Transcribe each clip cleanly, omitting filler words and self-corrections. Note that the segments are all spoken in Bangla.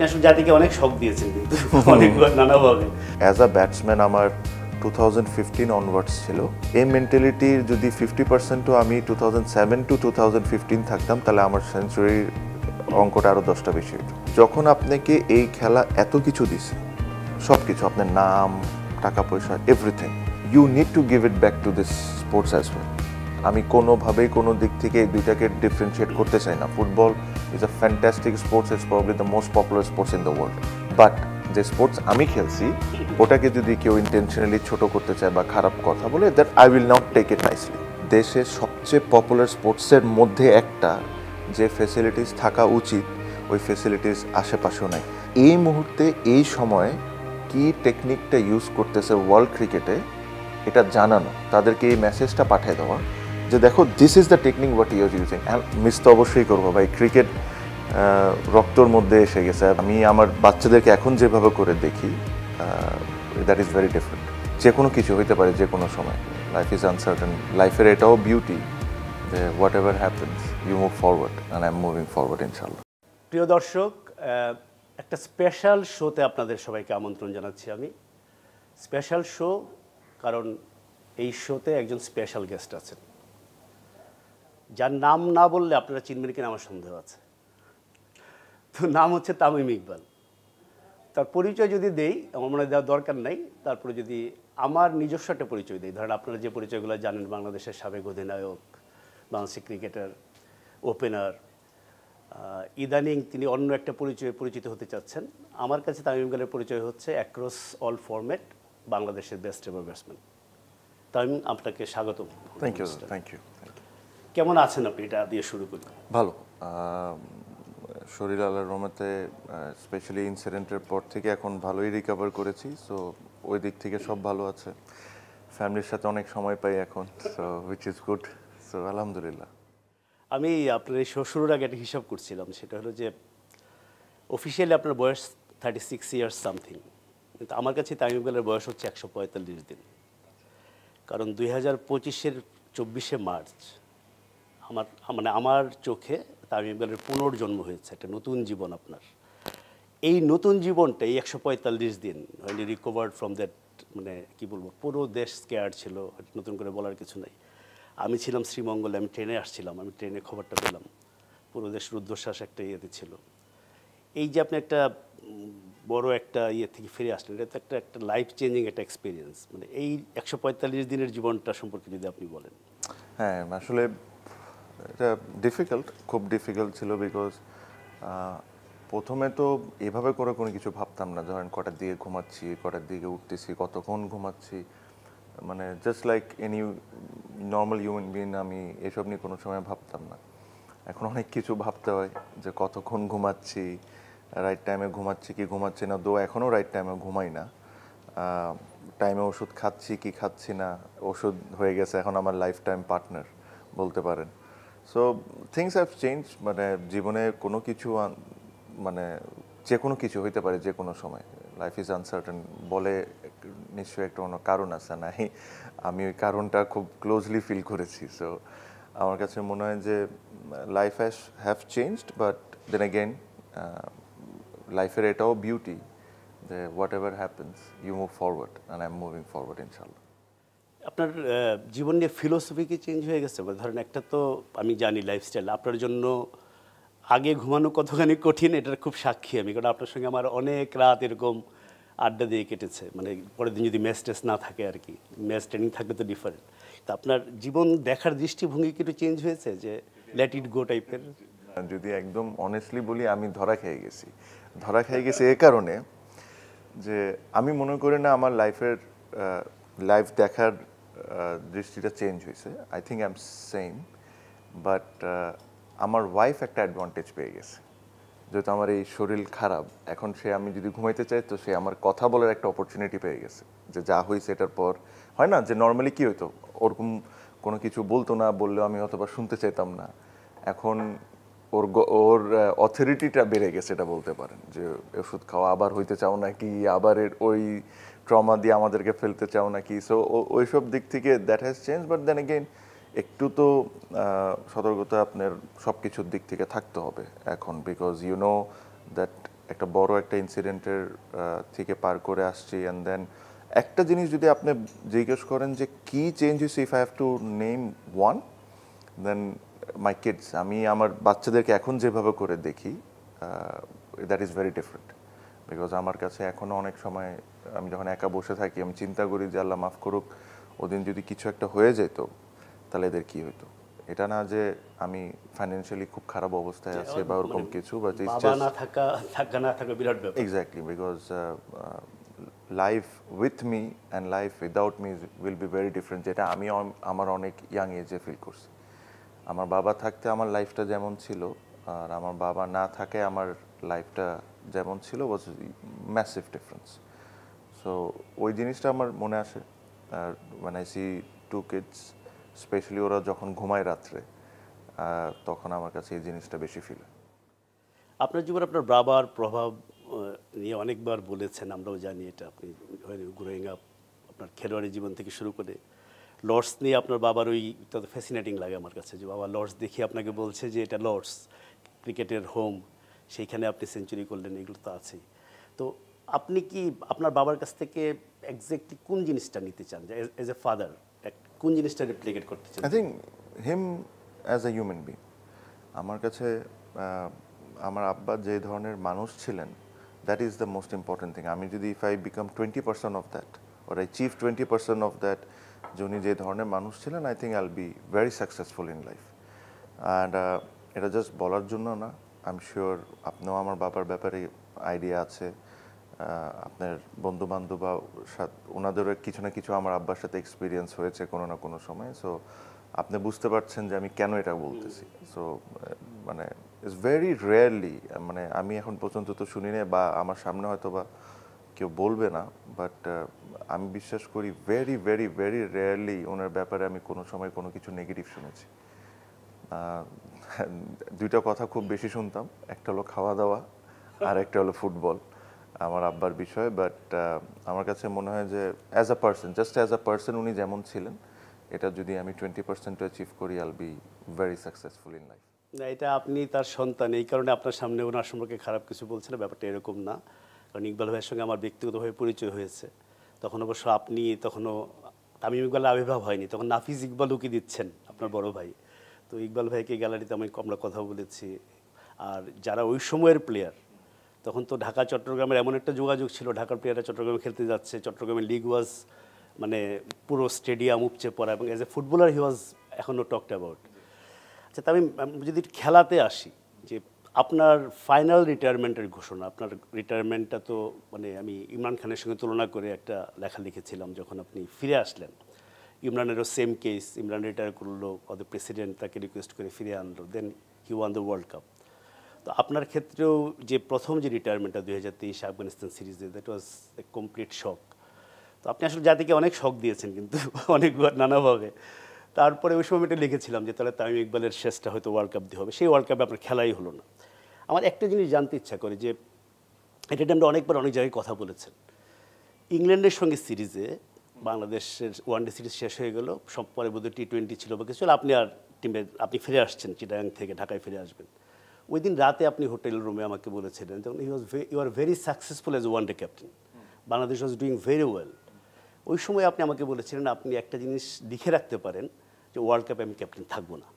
আসলে জাতিকে অনেক শক দিয়েছেন কিন্তু অনেক নানাভাবে। অ্যাজ আ ব্যাটসম্যান আমার 2015 অনওয়ার্ডস ছিল। এই মেন্টালিটির যদি 50%ও আমি 2007 to 2015 থাকতাম, তাহলে আমার সেঞ্চুরির অঙ্কটা আরও 10টা বেশি হতো। যখন আপনাকে এই খেলা এত কিছু দিছে, সব কিছু, আপনার নাম, টাকা পয়সা, everything, you need to give it back to this sports as well. আমি কোনোভাবেই কোনো দিক থেকে এই দুইটাকে ডিফারেন্সিয়েট করতে চাই না। Football is a fantastic sports, it's probably the most popular sports in the world. But যে স্পোর্টস আমি খেলছি, ওটাকে যদি কেউ ইন্টেনশনালি ছোট করতে চায় বা খারাপ কথা বলে, that I will not take it nicely. দেশের সবচেয়ে পপুলার স্পোর্টসের মধ্যে একটা, যে ফেসিলিটিস থাকা উচিত, ওই ফেসিলিটিস আশেপাশেও নাই। এই মুহূর্তে এই সময়ে কি টেকনিকটা ইউজ করতেছে ওয়ার্ল্ড ক্রিকেটে, এটা জানানো, তাদেরকে এই মেসেজটা পাঠিয়ে দেওয়া যে দেখো, this is the technique what you are using. Miss তো অবশ্যই করবো ভাই, ক্রিকেট রক্তর মধ্যে এসে গেছে। আমি আমার বাচ্চাদেরকে এখন যেভাবে করে দেখি, দ্যাট ইজ ভেরি ডিফারেন্ট। যে কোনো কিছু হইতে পারে যে কোনো সময়। Life is uncertain. লাইফের এটাও বিউটি যে whatever happens you move forward, and I am moving forward ইনশাল্লাহ। প্রিয় দর্শক, একটা স্পেশাল শোতে আপনাদের সবাইকে আমন্ত্রণ জানাচ্ছি আমি। স্পেশাল শো কারণ এই শোতে একজন স্পেশাল গেস্ট আছেন, যার নাম না বললে আপনারা চিনবেন কিনা আমার সন্দেহ আছে। তো নাম হচ্ছে তামিম ইকবাল। তার পরিচয় যদি দেই, আমার মনে হয় দেওয়ার দরকার নাই, তারপরে যদি আমার নিজস্ব একটা পরিচয় দিই। ধরেন আপনারা যে পরিচয়গুলো জানেন, বাংলাদেশের সাবেক অধিনায়ক, বাংলাদেশের ক্রিকেটার, ওপেনার, ইদানিং তিনি অন্য একটা পরিচয়ে পরিচিত হতে চাচ্ছেন। আমার কাছে তামিম ইকবালের পরিচয় হচ্ছে অ্যাক্রস অল ফরম্যাট বাংলাদেশের বেস্ট এভার ব্যাটসম্যান। তামিম, আপনাকে স্বাগত। Thank you, thank you. কেমন আছেন আপনি? এটা দিয়ে শুরু করি। ভালো। শরীর আল্লাহর রহমতে, স্পেশালি ইনসিডেন্টের পর থেকে এখন ভালোই রিকভার করেছি। সো ওই দিক থেকে সব ভালো আছে। ফ্যামিলির সাথে অনেক সময় পাই এখন, so which is good. So আলহামদুলিল্লাহ। আমি আপনার এই শুরুর আগে একটা হিসাব করছিলাম, সেটা হলো যে অফিসিয়ালি আপনার বয়স 36 ইয়ার্স সামথিং, কিন্তু আমার কাছে তামিম ইকবালের বয়স হচ্ছে 145 দিন। কারণ 2025-এর 24শে মার্চ আমার চোখে তামিম ইকবালের পুনর্জন্ম হয়েছে, একটা নতুন জীবন আপনার। এই নতুন জীবনটা, এই 145 দিন রিকভার্ড ফ্রম দ্যাট, মানে কি বলবো, পুরো দেশ স্কেয়ার ছিল, নতুন করে বলার কিছু নাই। আমি ছিলাম শ্রীমঙ্গলে, আমি ট্রেনে আসছিলাম, আমি ট্রেনে খবরটা পেলাম, পুরো দেশ রুদ্ধশ্বাস একটা ইয়েতে ছিল। এই যে আপনি একটা বড় একটা ইয়ে থেকে ফিরে আসলেন, এটা তো একটা লাইফ চেঞ্জিং একটা এক্সপিরিয়েন্স। মানে এই 145 দিনের জীবনটা সম্পর্কে যদি আপনি বলেন। হ্যাঁ, আসলে এটা ডিফিকাল্ট, খুব ডিফিকাল্ট ছিল। বিকজ প্রথমে তো এভাবে করে কোনো কিছু ভাবতাম না। ধরেন কটার দিকে ঘুমাচ্ছি, কটার দিকে উঠতেছি, কতক্ষণ ঘুমাচ্ছি, মানে just like any normal human being, আমি এসব নিয়ে কোনো সময় ভাবতাম না। এখন অনেক কিছু ভাবতে হয়, যে কতক্ষণ ঘুমাচ্ছি, রাইট টাইমে ঘুমাচ্ছি কি ঘুমাচ্ছি না। এখনও রাইট টাইমে ঘুমাই না। টাইমে ওষুধ খাচ্ছি কি খাচ্ছি না। ওষুধ হয়ে গেছে এখন আমার লাইফ টাইম পার্টনার বলতে পারেন। So things have change. মানে জীবনে কোনো কিছু, মানে যে কোনো কিছু হইতে পারে যে কোনো সময়। লাইফ ইজ আনসার্টেন বলে নিশ্চয়ই একটা অন্য কারণ আছে, নাই আমি ওই কারণটা খুব ক্লোজলি ফিল করেছি। সো আমার কাছে মনে হয় যে life have changed, but then again লাইফের এটাও বিউটি যে whatever happens you move forward, and I am moving forward ইনশাল্লাহ। আপনার জীবন নিয়ে ফিলোসফি কি চেঞ্জ হয়ে গেছে? ধরেন একটা তো আমি জানি লাইফস্টাইল আপনার জন্য আগে ঘুমানো কতখানি কঠিন, এটার খুব সাক্ষী আমি। কারণ আপনার সঙ্গে আমার অনেক রাত এরকম আড্ডা দিয়ে কেটেছে। মানে পরের দিন যদি ম্যাচ টেস্ট না থাকে আর কি, ম্যাচ ট্রেনিং থাকলে তো ডিফারেন্ট। তো আপনার জীবন দেখার দৃষ্টিভঙ্গি কি একটু চেঞ্জ হয়েছে, যে লেট ইট গো টাইপের? যদি একদম অনেস্টলি বলি, আমি ধরা খেয়ে গেছি এই কারণে যে আমি মনে করি না আমার লাইফ দেখার দৃষ্টিটা চেঞ্জ হয়েছে। I think I am same, but আমার ওয়াইফ একটা অ্যাডভান্টেজ পেয়ে গেছে। যেহেতু আমার এই শরীর খারাপ, এখন আমি যদি ঘুমাইতে চাই, তো সে আমার কথা বলার একটা অপরচুনিটি পেয়ে গেছে। যে যা হয়েছে এটার পর হয় না যে নর্মালি কী হইতো, ওরকম কোনো কিছু বলতো না, বললেও আমি অথবা শুনতে চাইতাম না। এখন ওর অথরিটিটা বেড়ে গেছে, এটা বলতে পারেন। যে ওষুধ খাওয়া আবার হইতে চাও নাকি, আবার ওই ট্রমা দিয়ে আমাদেরকে ফেলতে চাও নাকি। সো ওইসব দিক থেকে that has change. But then again একটু তো সতর্কতা আপনার সব কিছুর দিক থেকে থাকতে হবে এখন। বিকজ ইউ নো দ্যাট একটা বড় একটা ইনসিডেন্টের থেকে পার করে আসছি। অ্যান্ড দেন একটা জিনিস যদি আপনি জিজ্ঞেস করেন যে কি চেঞ্জ হয়েছে, if I have to name one, then my kids. আমি আমার বাচ্চাদেরকে এখন যেভাবে করে দেখি, that is very different. Because আমার কাছে এখনও অনেক সময় আমি যখন একা বসে থাকি আমি চিন্তা করি যে আল্লাহ মাফ করুক, ওদিন যদি কিছু একটা হয়ে যেত তাহলে এদের কি হতো। এটা না যে আমি ফাইন্যান্সিয়ালি খুব খারাপ অবস্থায় আছি বা ওরকম কিছু, বাট বাবা না থাকা না থাকা বিরাট ব্যাপার। Exactly, because life with me and life without me will be very different, যেটা আমি আমার অনেক ইয়াং এজে ফিল করছি। আমার বাবা থাকতে আমার লাইফটা যেমন ছিল আর আমার বাবা না থাকে আমার লাইফটা যেমন ছিল ওয়াজ ম্যাসিভ ডিফারেন্স। সো ওই জিনিসটা আমার মনে আসে। আর মানে I see two kids, specially ওরা যখন ঘুমায় রাত্রে, তখন আমার কাছে এই জিনিসটা বেশি ফিল হয়। আপনার জীবনে আপনার বাবার প্রভাব নিয়ে অনেকবার বলেছেন, আমরাও জানি এটা। আপনি গ্রোয়িং আপ আপনার খেলোয়াড়ি জীবন থেকে শুরু করে লর্ডস নিয়ে আপনার বাবার ওই ফ্যাসিনেটিং লাগে আমার কাছে, যে বাবা লর্ডস দেখি আপনাকে বলছে যে এটা লর্ডস ক্রিকেটের হোম, সেইখানে আপনি সেঞ্চুরি করলেন, এগুলো তো আছেই। তো আপনি কি আপনার বাবার কাছ থেকে এক্স্যাক্টলি কোন জিনিসটা নিতে চান, যে এজ এ ফাদার কোন জিনিসটা রেপ্লিকেট করতে চান? I think him as a human being. আমার কাছে আমার আব্বা যে ধরনের মানুষ ছিলেন, that is the most important thing. আমি যদি if I become 20% of that or I achieve 20% of that, উনি যে ধরনের মানুষ ছিলেন, I think I will be very successful in life. And এটা জাস্ট বলার জন্য না, আই এম শিওর আপনিও আমার বাবার ব্যাপারে আইডিয়া আছে, আপনার বন্ধু বান্ধব বা ওনাদেরও কিছু না কিছু আমার আব্বার সাথে এক্সপিরিয়েন্স হয়েছে কোনো না কোনো সময়। সো আপনি বুঝতে পারছেন যে আমি কেন এটা বলতেছি। সো মানে ইটস ভেরি রেয়ারলি, মানে আমি এখন পর্যন্ত তো শুনি না বা আমার সামনে হয়তো বা কেউ বলবে না, বাট আমি বিশ্বাস করি ভেরি ভেরি ভেরি রেয়ারলি ওনার ব্যাপারে আমি কোনো সময় কোনো কিছু নেগেটিভ শুনেছি। দুইটা কথা খুব বেশি শুনতাম, একটা হলো খাওয়া দাওয়া আর একটা হলো ফুটবল আমার আব্বার বিষয়। বাট আমার কাছে মনে হয় যে as a person, just as a person উনি যেমন ছিলেন, এটা যদি আমি 20% অ্যাচিভ করি, আইল B very successful in life. না, এটা আপনি তার সন্তান, এই কারণে আপনার সামনে ওনার সম্পর্কে খারাপ কিছু বলছে না, ব্যাপারটা এরকম না। কারণ ইকবাল ভাইয়ের সঙ্গে আমার ব্যক্তিগতভাবে পরিচয় হয়েছে, তখন অবশ্য আপনি তখনও তামিম ইকবালের আবির্ভাব হয়নি, তখন নাফিজ ইকবাল উকি দিচ্ছেন আপনার বড় ভাই। তো ইকবাল ভাইকে গ্যালারিতে আমরা কথা বলেছি। আর যারা ওই সময়ের প্লেয়ার, তখন তো ঢাকা চট্টগ্রামের এমন একটা যোগাযোগ ছিল, ঢাকার প্লেয়াররা চট্টগ্রামে খেলতে যাচ্ছে, চট্টগ্রামের লিগ ওয়াজ মানে পুরো স্টেডিয়াম উপচে পড়া, এবং এজ এ ফুটবলার হি ওয়াজ এখনও টকড অ্যাবাউট। আচ্ছা, আমি যদি খেলাতে আসি, যে আপনার ফাইনাল রিটায়ারমেন্টের ঘোষণা, আপনার রিটায়ারমেন্টটা তো মানে আমি ইমরান খানের সঙ্গে তুলনা করে একটা লেখা লিখেছিলাম, যখন আপনি ফিরে আসলেন ইমরানেরও সেম কেস, ইমরান রিটায়ার করলো, ওদের প্রেসিডেন্ট তাকে রিকোয়েস্ট করে ফিরে আনলো, দেন হি ওয়ান দ্য ওয়ার্ল্ড কাপ। তো আপনার ক্ষেত্রেও যে প্রথম যে রিটায়ারমেন্টটা 2023 আফগানিস্তান সিরিজে, দ্যাট ওয়াজ এ কমপ্লিট শক। তো আপনি আসলে জাতিকে অনেক শক দিয়েছেন কিন্তু অনেকবার নানাভাবে। তারপরে ওই সময় এটা লিখেছিলাম যে তাহলে তামিম ইকবালের শেষটা হয়তো ওয়ার্ল্ড কাপ দিয়ে হবে, সেই ওয়ার্ল্ড কাপে আপনার খেলাই হলো না। আমার একটা জিনিস জানতে ইচ্ছা করে, যে এটা আমরা অনেকবার অনেক জায়গায় কথা বলেছেন, ইংল্যান্ডের সঙ্গে সিরিজে বাংলাদেশের ওয়ানডে সিরিজ শেষ হয়ে গেল, সব পরে বোধহয় T20 ছিল বা কিছু, আপনি আর আপনি ফিরে আসছেন চিটাগাং থেকে, ঢাকায় ফিরে আসবেন। ওই দিন রাতে আপনি হোটেল রুমে আমাকে বলেছিলেন, তখন you are very successful as one day captain, Bangladesh was doing very well. ওই সময় আপনি আমাকে বলেছিলেন আপনি একটা জিনিস লিখে রাখতে পারেন, যে ওয়ার্ল্ড কাপে আমি ক্যাপ্টেন থাকবো না।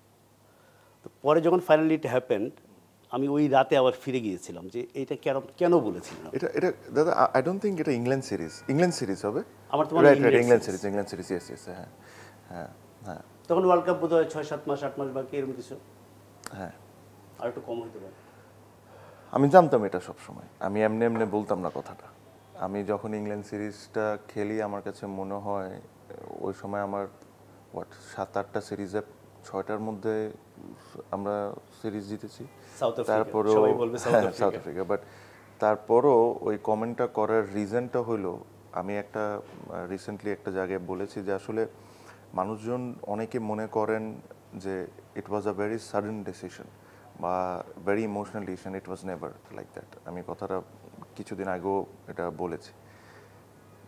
তো পরে যখন ফাইনালি ইট হ্যাপেন্ড, আমি ওই রাতে আবার ফিরে গিয়েছিলাম যে এইটা কেন বলেছিলেন। এটা দাদা, আই ডোন্ট থিঙ্ক এটা ইংল্যান্ড সিরিজ হবে। আমার তো মনে হয় ইংল্যান্ড সিরিজ, ইয়েস, হ্যাঁ হ্যাঁ হ্যাঁ। তখন ওয়ার্ল্ড কাপ বোধহয় 6-7 মাস 8 মাস বাকি, এরকম কিছু, হ্যাঁ আর একটু কম হতে পারে। আমি জানতাম এটা সব সময়, আমি এমনি বলতাম না কথাটা। আমি যখন ইংল্যান্ড সিরিজটা খেলি, আমার কাছে মনে হয় ওই সময় আমার 7-8টা সিরিজে 6টার মধ্যে আমরা সিরিজ জিতেছি। তারপরও সাউথ আফ্রিকা, বাট তারপরও ওই কমেন্টটা করার রিজনটা হলো, আমি একটা রিসেন্টলি একটা জায়গায় বলেছি যে আসলে মানুষজন অনেকে মনে করেন যে it was a very sudden decision বা very emotional decision. It was never like that. আমি কথাটা কিছুদিন আগেও এটা বলেছি,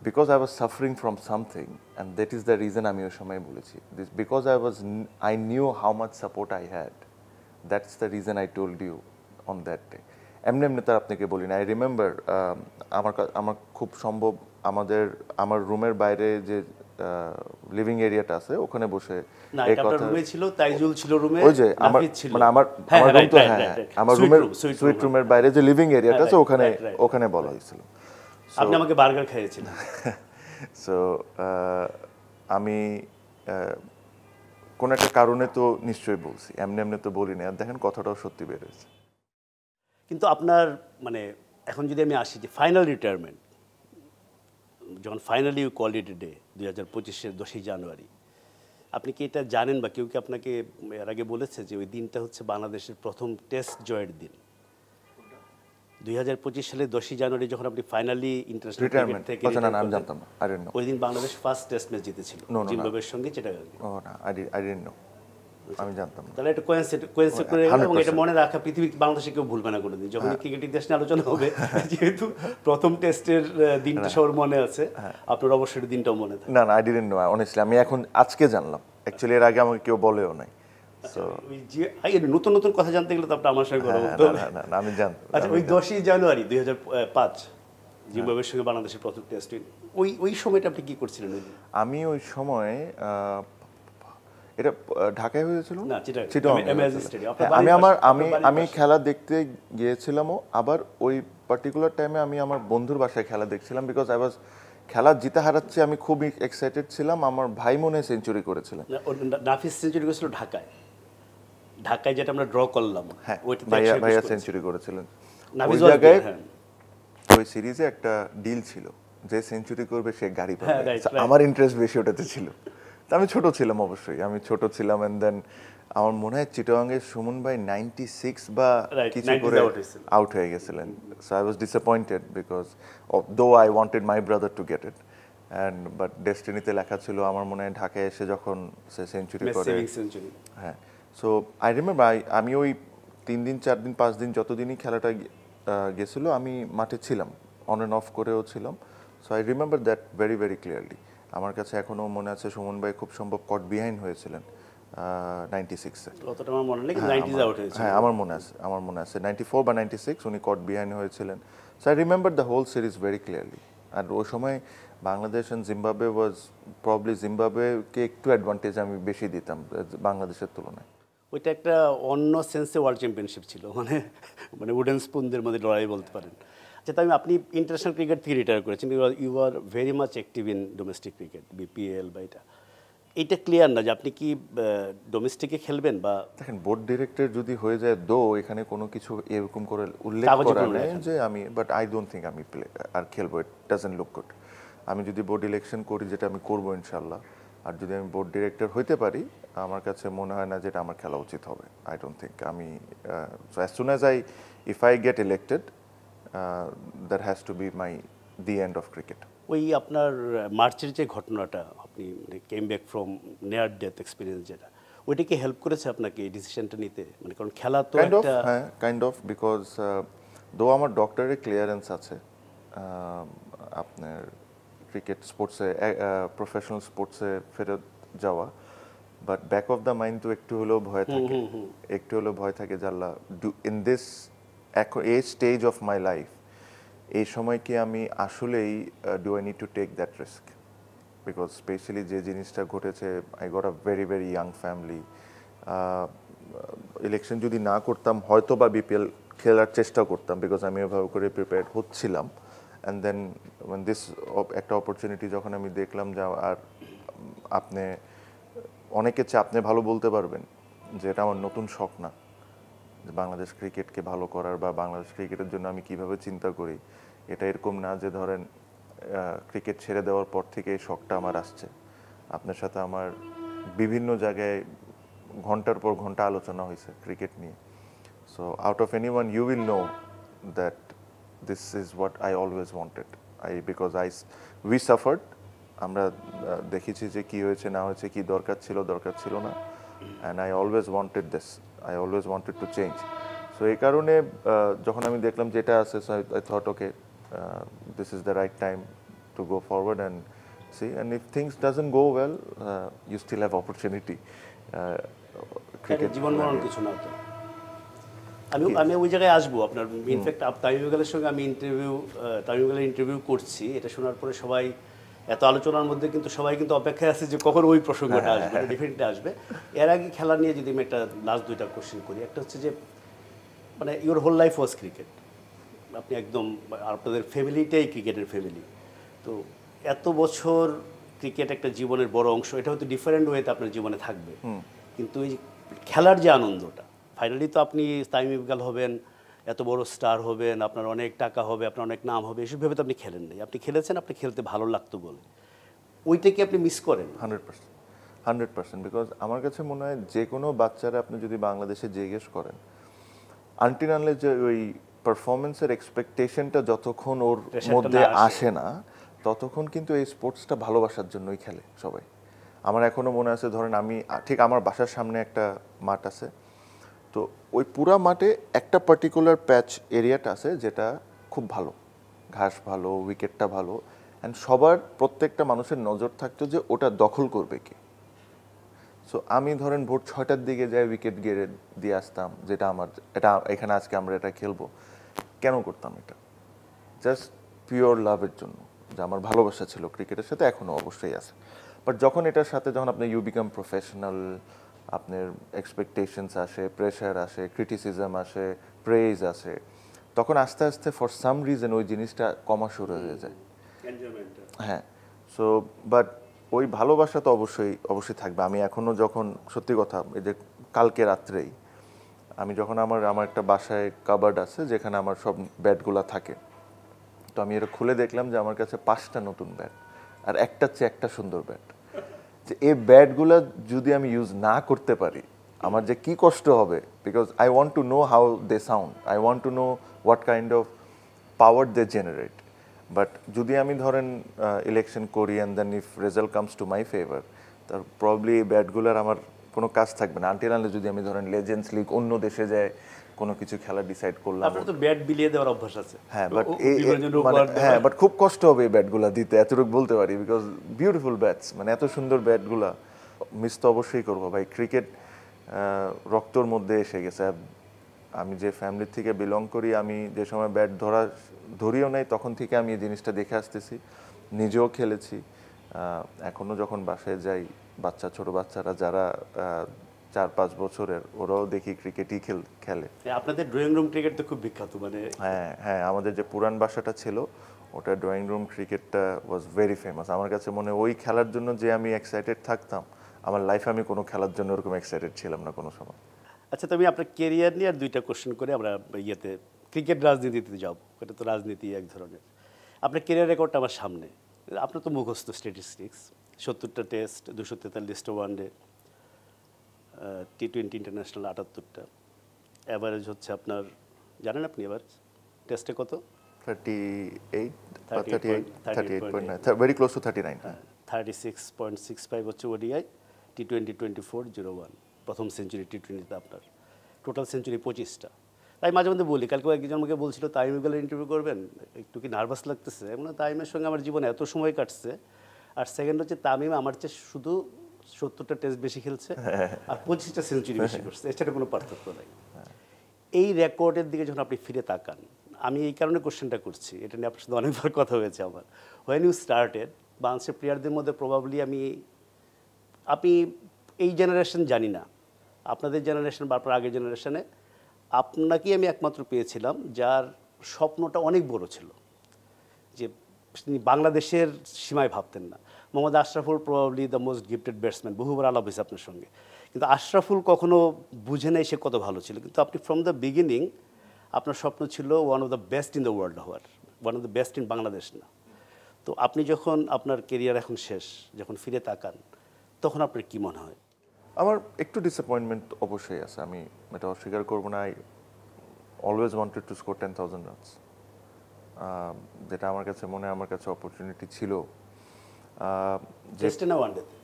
because I was suffering from something, and that is the reason আমি ওই সময় বলেছি this, because I knew how much support I had, that's the reason I told you on that day. এমনি এমনি তার আপনাকে বলি না। আই রিমেম্বার আমার খুব সম্ভব আমার রুমের বাইরে যে লিভিং এরিয়াটা আছে ওখানে বসে না, এই এটা আপনার কথা রুমে ছিল, তাইজুল ছিল রুমে, ওই যে আমার নাফিস ছিল। মানে আমার হ্যাঁ, আমার হ্যাঁ, রুম তো right, হ্যাঁ right, right. আমার Suite রুমের room, suite সুইট room, রুমের বাইরে যে লিভিং এরিয়াটা আছে right, right. ওখানে বলা হয়েছিল। আপনি আমাকে বার্গার খাইয়েছিলেন। সো আমি কোন একটা কারণে তো নিশ্চয়ই বলছি, এমনি এমনি তো বলি না। আর দেখেন কথাটাও সত্যি বেরোয়েছে। কিন্তু আপনার মানে এখন যদি আমি আসি যে ফাইনাল রিটায়ারমেন্ট, যখন finally you call it day 2025-এর 10ই জানুয়ারি, আপনি কি এটা জানেন বা কেউ কি আপনাকে এর আগে বলেছে যে ওই দিনটা হচ্ছে বাংলাদেশের প্রথম টেস্ট জয়ের দিন? 2025 সালের 10ই জানুয়ারি যখন আপনি ফাইনালি ইন্টারন্যাশনাল ক্রিকেট রিটায়ারমেন্ট থেকে আচ্ছা, না retire আমি করলেন, জানতাম না, আই ডিডন্ট নো। ওই দিন বাংলাদেশ ফার্স্ট টেস্ট ম্যাচ জিতেছিল No, no, জিম্বাবুয়ের সঙ্গে চিটাগাং। ও না, আই ডিডন্ট নো, আমি জানতাম না। তাহলে এটা কোয়েন্সিড করে গেল, এবং এটা মনে রাখা পৃথিবীর বাংলাদেশে কেউ ভুলবে না কোনোদিন। যখন ক্রিকেট ইতিহাস নিয়ে আলোচনা হবে, যেহেতু প্রথম টেস্টের দিনটা সবার মনে আছে, আপনার অবশ্যই দিনটাও মনে থাকে। না আই ডিডন্ট নো অনেস্টলি, আমি এখন আজকে জানলাম। অ্যাকচুয়ালি এর আগে আমাকে কেউ বলেও নাই। সো ওই যে নতুন নতুন কথা জানতে গেলে তো আপনি আমার সঙ্গে কথা বলতে হবে। না আমি জানতাম। আচ্ছা, ওই 10ই জানুয়ারি 2005 জিম্বাবুয়ের সঙ্গে বাংলাদেশের প্রথম টেস্ট, ওই সময়টা আপনি কি করছিলেন ওই দিন? আমি ওই সময় এটা ঢাকায় হয়েছিল না, চিটাগাং, চিটাগাং MAZ স্টেডিয়াম। হ্যাঁ, আমি খেলা দেখতে গিয়েছিলামও। আবার ওই পার্টিকুলার টাইমে আমি আমার বন্ধুর বাসায় খেলা দেখছিলাম, বিকজ আই ওয়াজ খেলা জিতে হারাচ্ছে, আমি খুব এক্সাইটেড ছিলাম। আমার ভাই মনে হয় সেঞ্চুরি করেছিলেন। নাফিস সেঞ্চুরি করেছিল ঢাকায় যেটা আমরা ড্র করলাম। হ্যাঁ, ওইটাতে ভাইয়া সেঞ্চুরি করেছিলেন। নাফিস ওই জায়গায় হ্যাঁ। ওই সিরিজে একটা ডিল ছিল যে সেঞ্চুরি করবে সে গাড়ি পাবে। হ্যাঁ, right, right. আমার ইন্টারেস্ট বেশি ওটাতে ছিল। তো আমি ছোট ছিলাম, অবশ্যই আমি ছোট ছিলাম। এন্ড দেন আমার মনে হয় চিটাগাংয়ের সুমন ভাই 96 বা Right, কিছু 90s করে out হয়েছিল। আউট হয়ে গেছিলেন। So I was disappointed because though I wanted my brother to get it, and but ডেস্টিনিতে লেখা ছিল আমার মনে হয় ঢাকায় এসে যখন সে সেঞ্চুরি করে। সেঞ্চুরি। হ্যাঁ, সো আই রিমেম্বার আমি ওই 3 দিন 4 দিন 5 দিন যতদিনই খেলাটা গেছিল আমি মাঠে ছিলাম, অন অ্যান্ড অফ করেও ছিলাম। So I remember that very very clearly. আমার কাছে এখনও মনে আছে সুমন ভাই খুব সম্ভব কট বিহাইন্ড হয়েছিলেন 96-এ। অতটা আমার মনে নেই, কিন্তু 90s আউট হয়েছিল। হ্যাঁ, আমার মনে আছে 94 বা 96 উনি কট বিহাইন্ড হয়েছিলেন। So I remember the whole series very clearly. আর ওই সময় Bangladesh and Zimbabwe was probably, জিম্বাবুয়েকে একটু অ্যাডভান্টেজ আমি বেশি দিতাম বাংলাদেশের তুলনায়। ওইটা একটা অন্য সেন্সে ওয়ার্ল্ড চ্যাম্পিয়নশিপ ছিল, মানে উডেন স্পুনদের মধ্যে লড়াই বলতে পারেন। আচ্ছা, তাই আপনি ইন্টারন্যাশনাল ক্রিকেট থেকে রিটায়ার করেছেন, you are very much active in domestic cricket, BPL বা এইটা ক্লিয়ার না যে আপনি কি ডোমেস্টিকে খেলবেন বা দেখেন, বোর্ড ডিরেক্টর যদি হয়ে যায়, এখানে কোনো কিছু এরকম করে উল্লেখ কাগজে করা কোনো নেই লেখা যে আমি, বাট আই ডোন্ট থিঙ্ক আমি আর খেলবো। It doesn't look good. আমি যদি বোর্ড ইলেকশন করি, যেটা আমি করবো ইনশাল্লাহ, আর যদি আমি বোর্ড ডিরেক্টর হইতে পারি, আমার কাছে মনে হয় না যেটা আমার খেলা উচিত হবে। আই ডোন্ট থিঙ্ক আমি as soon as if I get elected, that has to be the end of cricket. ওই আপনার মার্চের যে ঘটনাটা, আপনি came back from near death experience, যেটা ওইটাকে হেল্প করেছে আপনাকে এই ডিসিশনটা নিতে? মানে কারণ খেলা তো একটা কাইন্ড অফ বিকজ দো আমার ডক্টরের ক্লিয়ারেন্স আছে আপনার ক্রিকেট স্পোর্টসে, প্রফেশনাল স্পোর্টসে ফেরত যাওয়া, but back of the mind তো একটু হলেও ভয় থাকে যে আল্লাহ, ইন দিস এই স্টেজ অফ মাই লাইফ, এই সময় কি আমি আসলেই do I need to take that risk? Because specially যে জিনিসটা ঘটেছে, I got a very very young family. Election যদি না করতাম হয়তো বা বিপিএল খেলার চেষ্টা করতাম, বিকজ আমি এভাবে করে প্রিপেয়ার হচ্ছিলাম। অ্যান্ড দেন দিস একটা অপরচুনিটি যখন আমি দেখলাম যে, আর আপনি অনেকের চেয়ে আপনি ভালো বলতে পারবেন যে এটা আমার নতুন শখ না, যে বাংলাদেশ ক্রিকেটকে ভালো করার বা বাংলাদেশ ক্রিকেটের জন্য আমি কিভাবে চিন্তা করি। এটা এরকম না যে ধরেন ক্রিকেট ছেড়ে দেওয়ার পর থেকে এই শখটা আমার আসছে। আপনার সাথে আমার বিভিন্ন জায়গায় ঘন্টার পর ঘন্টা আলোচনা হয়েছে ক্রিকেট নিয়ে। So out of anyone you will know that this is what I always wanted. Because we suffered, আমরা দেখেছি যে কি হয়েছে না হয়েছে, কি দরকার ছিল না, and I always wanted this, I always wanted to change. So এই কারণে যখন আমি দেখলাম যে এটা আছে, so I thought okay, this is the right time to go forward and see, and if things doesn't go well, you still have opportunity. Cricket জীবন মরণ কিছু না তো। আমি আমি ওই জায়গায় আসবো আপনার। ইনফ্যাক্ট তামিম ইকবালের সঙ্গে আমি তামিম ইকবালের ইন্টারভিউ করছি, এটা শোনার পরে সবাই এত আলোচনার মধ্যে কিন্তু সবাই কিন্তু অপেক্ষায় আছে যে কখন ওই প্রসঙ্গটা আসবে, ডেফিনেটলি আসবে। এর আগে খেলা নিয়ে যদি আমি একটা লাস্ট দুইটা কোশ্চেন করি, একটা হচ্ছে যে মানে your whole life was cricket, আপনি একদম আপনাদের ফ্যামিলিটাই ক্রিকেটের ফ্যামিলি, তো এত বছর ক্রিকেট একটা জীবনের বড় অংশ, এটা হয়তো ডিফারেন্ট ওয়েতে আপনার জীবনে থাকবে, কিন্তু এই খেলার যে আনন্দটা, ফাইনালি তো আপনি তামিম ইকবাল হবেন, এত বড় স্টার হবেন, আপনার অনেক টাকা হবে, আপনার অনেক নাম হবে, এসব ভেবে তো আপনি খেলেন নাই, আপনি খেলেছেন, আপনি খেলতে ভালো লাগতো বলে, ওইটা কি আপনি মিস করেন? 100%, বিকজ আমার কাছে মনে হয় যে কোনো বাচ্চারা আপনি যদি বাংলাদেশে জিজ্ঞেস করেন, আনটিল আনলেস যে ওই পারফরমেন্সের এক্সপেকটেশনটা যতক্ষণ ওর মধ্যে আসে না, ততক্ষণ কিন্তু এই স্পোর্টসটা ভালোবাসার জন্যই খেলে সবাই। আমার এখনো মনে আছে, ধরেন আমি ঠিক আমার বাসার সামনে একটা মাঠ আছে, তো ওই পুরা মাঠে একটা পার্টিকুলার প্যাচ এরিয়াটা আছে যেটা খুব ভালো, ঘাস ভালো, উইকেটটা ভালো, অ্যান্ড সবার প্রত্যেকটা মানুষের নজর থাকতো যে ওটা দখল করবে কি। সো আমি ধরেন ভোর 6টার দিকে যাই উইকেট গেড়ে দিয়ে আসতাম, যেটা আমার এটা এখানে আজকে আমরা এটা খেলবো। কেন করতাম এটা? জাস্ট পিওর লাভের জন্য, যে আমার ভালোবাসা ছিল ক্রিকেটের সাথে, এখনও অবশ্যই আছে। বাট যখন এটার সাথে যখন আপনি ইউ বিকাম প্রফেশনাল, আপনার এক্সপেকটেশনস আসে, প্রেশার আসে, ক্রিটিসিজম আসে, প্রেজ আসে, তখন আস্তে আস্তে ফর সাম রিজন ওই জিনিসটা কমা শুরু হয়ে যায়। হ্যাঁ, সো বাট ওই ভালোবাসা তো অবশ্যই অবশ্যই থাকবে। আমি এখনও যখন, সত্যি কথা, এই যে কালকে রাত্রেই আমি যখন আমার একটা বাসায় কাবার্ড আছে যেখানে আমার সব ব্যাটগুলা থাকে, তো আমি এটা খুলে দেখলাম যে আমার কাছে 5টা নতুন ব্যাট, আর একটার চেয়ে একটা সুন্দর ব্যাট। যে এই ব্যাটগুলা যদি আমি ইউজ না করতে পারি, আমার যে কি কষ্ট হবে, because I want to know how they sound, I want to know what kind of power they generate. But যদি আমি ধরেন ইলেকশন করি and then if result comes to my favour, তার প্রবলি এই ব্যাটগুলোর আমার কোনো কাজ থাকবে না, আনটিল আনলেস যদি আমি ধরেন লেজেন্ডস লিগ অন্য দেশে যায় কোনো কিছু খেলা ডিসাইড করলাম। আপনার তো ব্যাট বিলিয়ে দেওয়ার অভ্যাস আছে। হ্যাঁ, বাট বাট খুব কষ্ট হবে এই ব্যাটগুলা দিতে, এতটুকু বলতে পারি, বিকজ বিউটিফুল ব্যাটস, মানে এত সুন্দর ব্যাটগুলা মিস তো অবশ্যই করবো ভাই। ক্রিকেট রক্তর মধ্যে এসে গেছে। আমি যে ফ্যামিলি থেকে বিলং করি, আমি যে সময় ব্যাট ধরিও নাই, তখন থেকে আমি এই জিনিসটা দেখে আসতেছি, নিজেও খেলেছি। এখনও যখন বাসায় যাই, ছোট বাচ্চারা যারা 4-5 বছরের, ওরাও দেখি ক্রিকেটই খেলে। আপনাদের ড্রয়িং রুম ক্রিকেট তো খুব বিখ্যাত, মানে হ্যাঁ হ্যাঁ, আমাদের যে পুরান বাসাটা ছিল, ওটা ড্রয়িং রুম ক্রিকেটটা ওয়াজ ভেরি ফেমাস। আমার কাছে মনে ওই খেলার জন্য যে আমি এক্সাইটেড থাকতাম, আমার লাইফে আমি কোনো খেলার জন্য ওরকম এক্সাইটেড ছিলাম না কোনো সময়। আচ্ছা, তো আমি আপনার কেরিয়ার নিয়ে আর দুইটা কোশ্চেন করে আমরা ক্রিকেট রাজনীতিতে যাব। এটা তো রাজনীতি এক ধরনের। আপনার কেরিয়ার রেকর্ডটা আমার সামনে, আপনার তো মুখস্থ স্ট্যাটিস্টিক্স, 70টা টেস্ট, 243টা ওয়ানডে, T20 ইন্টারন্যাশনাল 78টা, অ্যাভারেজ হচ্ছে আপনার, জানেন আপনি এভারেজ টেস্টে কত? 38.9, very close to 39. 36.65 হচ্ছে ওডিআই, T20 24-01, প্রথম সেঞ্চুরি T20তে আপনার, টোটাল সেঞ্চুরি 25টা। তাই মাঝে মধ্যে বলি, কালকে একজন আমাকে বলছিল তামিম ইকবালের ইন্টারভিউ করবেন, একটু কি নার্ভাস লাগতেছে? মানে তামিমের সঙ্গে আমার জীবনে এত সময় কাটছে, আর সেকেন্ড হচ্ছে তামিম আমার চেয়ে শুধু 70টা টেস্ট বেশি খেলছে আর 25টা সেঞ্চুরি বেশি করছে, এছাড়া কোনো পার্থক্য নাই। এই রেকর্ডের দিকে যখন আপনি ফিরে তাকান, আমি এই কারণে কোশ্চেনটা করছি, এটা নিয়ে আপনার সাথে অনেকবার কথা হয়েছে আমার। হোয়েন ইউ স্টার্টেড, বাংলাদেশের প্লেয়ারদের মধ্যে প্রবাবলি আপনি এই জেনারেশন জানি না, আপনাদের জেনারেশন বা আপনার আগের জেনারেশনে আপনাকেই আমি একমাত্র পেয়েছিলাম যার স্বপ্নটা অনেক বড় ছিল, যে তিনি বাংলাদেশের সীমায় ভাবতেন না। Mohammad Ashraful probably the most gifted batsman, বহুবার আলাপ হয়েছে আপনার সঙ্গে, কিন্তু আশরাফুল কখনো বুঝে নেই সে কত ভালো ছিল, কিন্তু আপনি ফ্রম দ্য বিগিনিং আপনার স্বপ্ন ছিল one of the best in the world হওয়ার, one of the best in Bangladesh না। তো আপনি যখন আপনার কেরিয়ার এখন শেষ, যখন ফিরে তাকান, তখন আপনার কী মনে হয়? আমার একটু ডিসঅ্যাপয়েন্টমেন্ট অবশ্যই আছে, আমি এটা অস্বীকার করবো না। I always wanted to score 10,000 runs, যেটা আমার কাছে মনে হয় আমার কাছে অপরচুনিটি ছিল। টেস্টে না ওয়ানডেতে?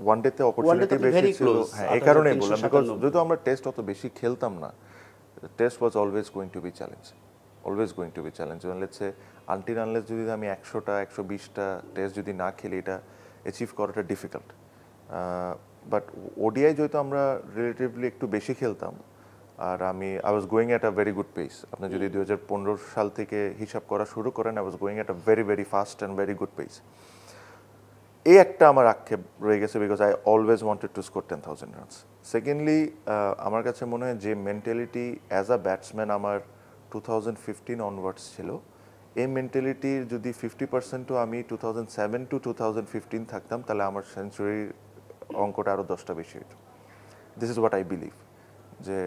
ওয়ানডেতে অপরচুনিটি বেশি ছিল, হ্যাঁ, এই কারণেই বললাম, বিকজ যেহেতু আমরা টেস্ট অত বেশি খেলতাম না, test was always going to be challenge, always going to be challenge. Let's say until unless যদি আমি 100টা 120টা টেস্ট যদি না খেলি, এটা অ্যাচিভ করাটা ডিফিকাল্ট। বাট ওডিআই যেহেতু আমরা রিলেটিভলি একটু বেশি খেলতাম, আর I was going at a very good pace. আপনি যদি 2015 সাল থেকে হিসাব করা শুরু করেন, I was going at a very very fast and very good pace. এই একটা আমার আক্ষেপ রয়ে গেছে, because I always wanted to score 10,000 runs. Secondly, আমার কাছে মনে হয় যে মেন্টালিটি অ্যাজ আ ব্যাটসম্যান আমার 2015 অনওয়ার্ডস ছিল, এই মেন্টালিটির যদি 50%ও আমি 2007 to 2015 থাকতাম, তাহলে আমার সেঞ্চুরির অঙ্কটা আরও 10টা বেশি হতো। This is what I believe, যে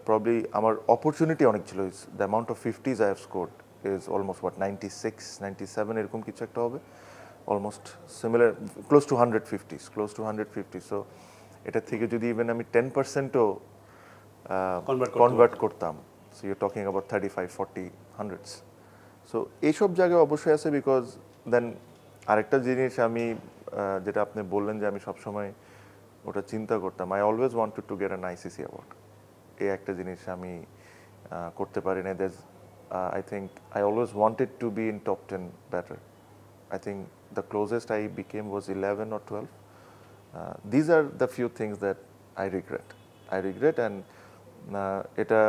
প্রবলি আমার অপরচুনিটি অনেক ছিল। The amount of 50s I have scored is almost 96, 97 এরকম কিছু একটা হবে, almost similar, close to 150। So এটা থেকে যদি ইভেন আমি 10%ও কনভার্ট করতাম, so you talking about 35, 40, 100s। So এইসব জায়গায় অবশ্যই আছে, বিকজ দেন আরেকটা জিনিস আমি যেটা আপনি বললেন যে আমি সবসময় ওটা চিন্তা করতাম, I always wanted to get an ICC award. এই একটা জিনিস আমি করতে পারি না। I think I always wanted two be in top 10 batter. I think the closest I became was 11 or 12. These are the few things that I regret, and এটা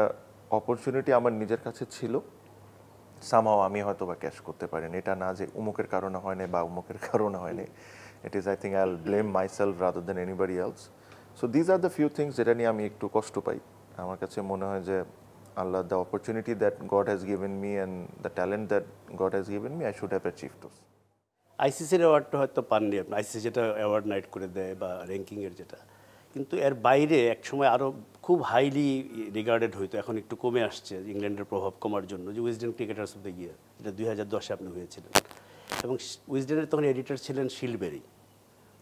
অপরচুনিটি আমার নিজের কাছে ছিল, সামহাও আমি হয়তো বা ক্যাশ করতে পারিনি। এটা না যে উমুকের কারণে হয়নি বা উমুকের কারণে হয়নি, it is, I think, I will blame myself rather than anybody else. So these are the few things যেটা নিয়ে আমি একটু কষ্ট পাই। আমার কাছে মনে হয় যে আল্লাহ, the opportunity that God has given me and the talent that God has given me, I should have achieved those. আইসিসির অ্যাওয়ার্ডটা হয়তো পাননি আপনি, আইসিসি যেটা অ্যাওয়ার্ড নাইট করে দেয় বা র্যাঙ্কিংয়ের যেটা, কিন্তু এর বাইরে একসময় আরও খুব হাইলি রিগার্ডেড হইতো, এখন একটু কমে আসছে ইংল্যান্ডের প্রভাব কমার জন্য, যে Wisden cricketers of the year, যেটা 2010-এ আপনি হয়েছিলেন। এবং উইজডেনের তখন এডিটর ছিলেন শিলবেরি।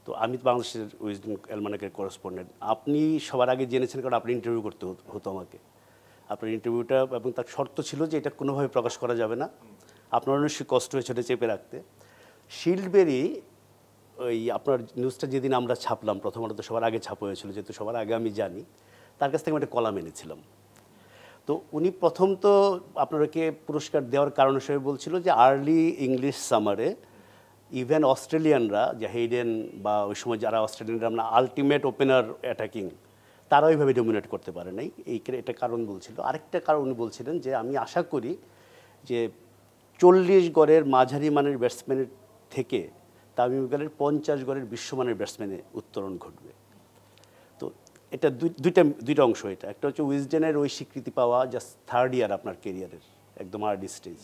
তো আমি তো বাংলাদেশের উইজডেন অ্যালমানাকের করেসপন্ডেন্ট। আপনি সবার আগে জেনেছেন, কারণ আপনি ইন্টারভিউ করতে হতো আমাকে। আপনার ইন্টারভিউটা, এবং তার শর্ত ছিল যে এটা কোনোভাবে প্রকাশ করা যাবে না, আপনার অবশ্যই কষ্ট হয়েছে ওটা চেপে রাখতে। শিল্ডবেরি ওই আপনার নিউজটা যেদিন আমরা ছাপলাম, প্রথমত সবার আগে ছাপা হয়েছিল, যেহেতু সবার আগে আমি জানি, তার কাছ থেকে আমি একটা কলাম এনেছিলাম। তো উনি প্রথম তো আপনাকে পুরস্কার দেওয়ার কারণ হিসেবে বলছিল যে আর্লি ইংলিশ সামারে ইভেন অস্ট্রেলিয়ানরা, যে হেইডেন বা ওই সময় যারা অস্ট্রেলিয়ানরা আমরা আলটিমেট ওপেনার অ্যাটাকিং, তারা ওইভাবে ডমিনেট করতে পারে নাই, এটা কারণ বলছিল। আরেকটা কারণ উনি বলছিলেন যে আমি আশা করি যে 40 গড়ের মাঝারি মানের ব্যাটসম্যানের থেকে তামিম ইকবালের 50 গড়ের বিশ্বমানের ব্যাটসম্যানে উত্তরণ ঘটবে। তো এটা দুইটা অংশ। এটা একটা হচ্ছে উইজডেনের ওই স্বীকৃতি পাওয়া জাস্ট থার্ড ইয়ার আপনার কেরিয়ারের একদম আর্লি স্টেজ,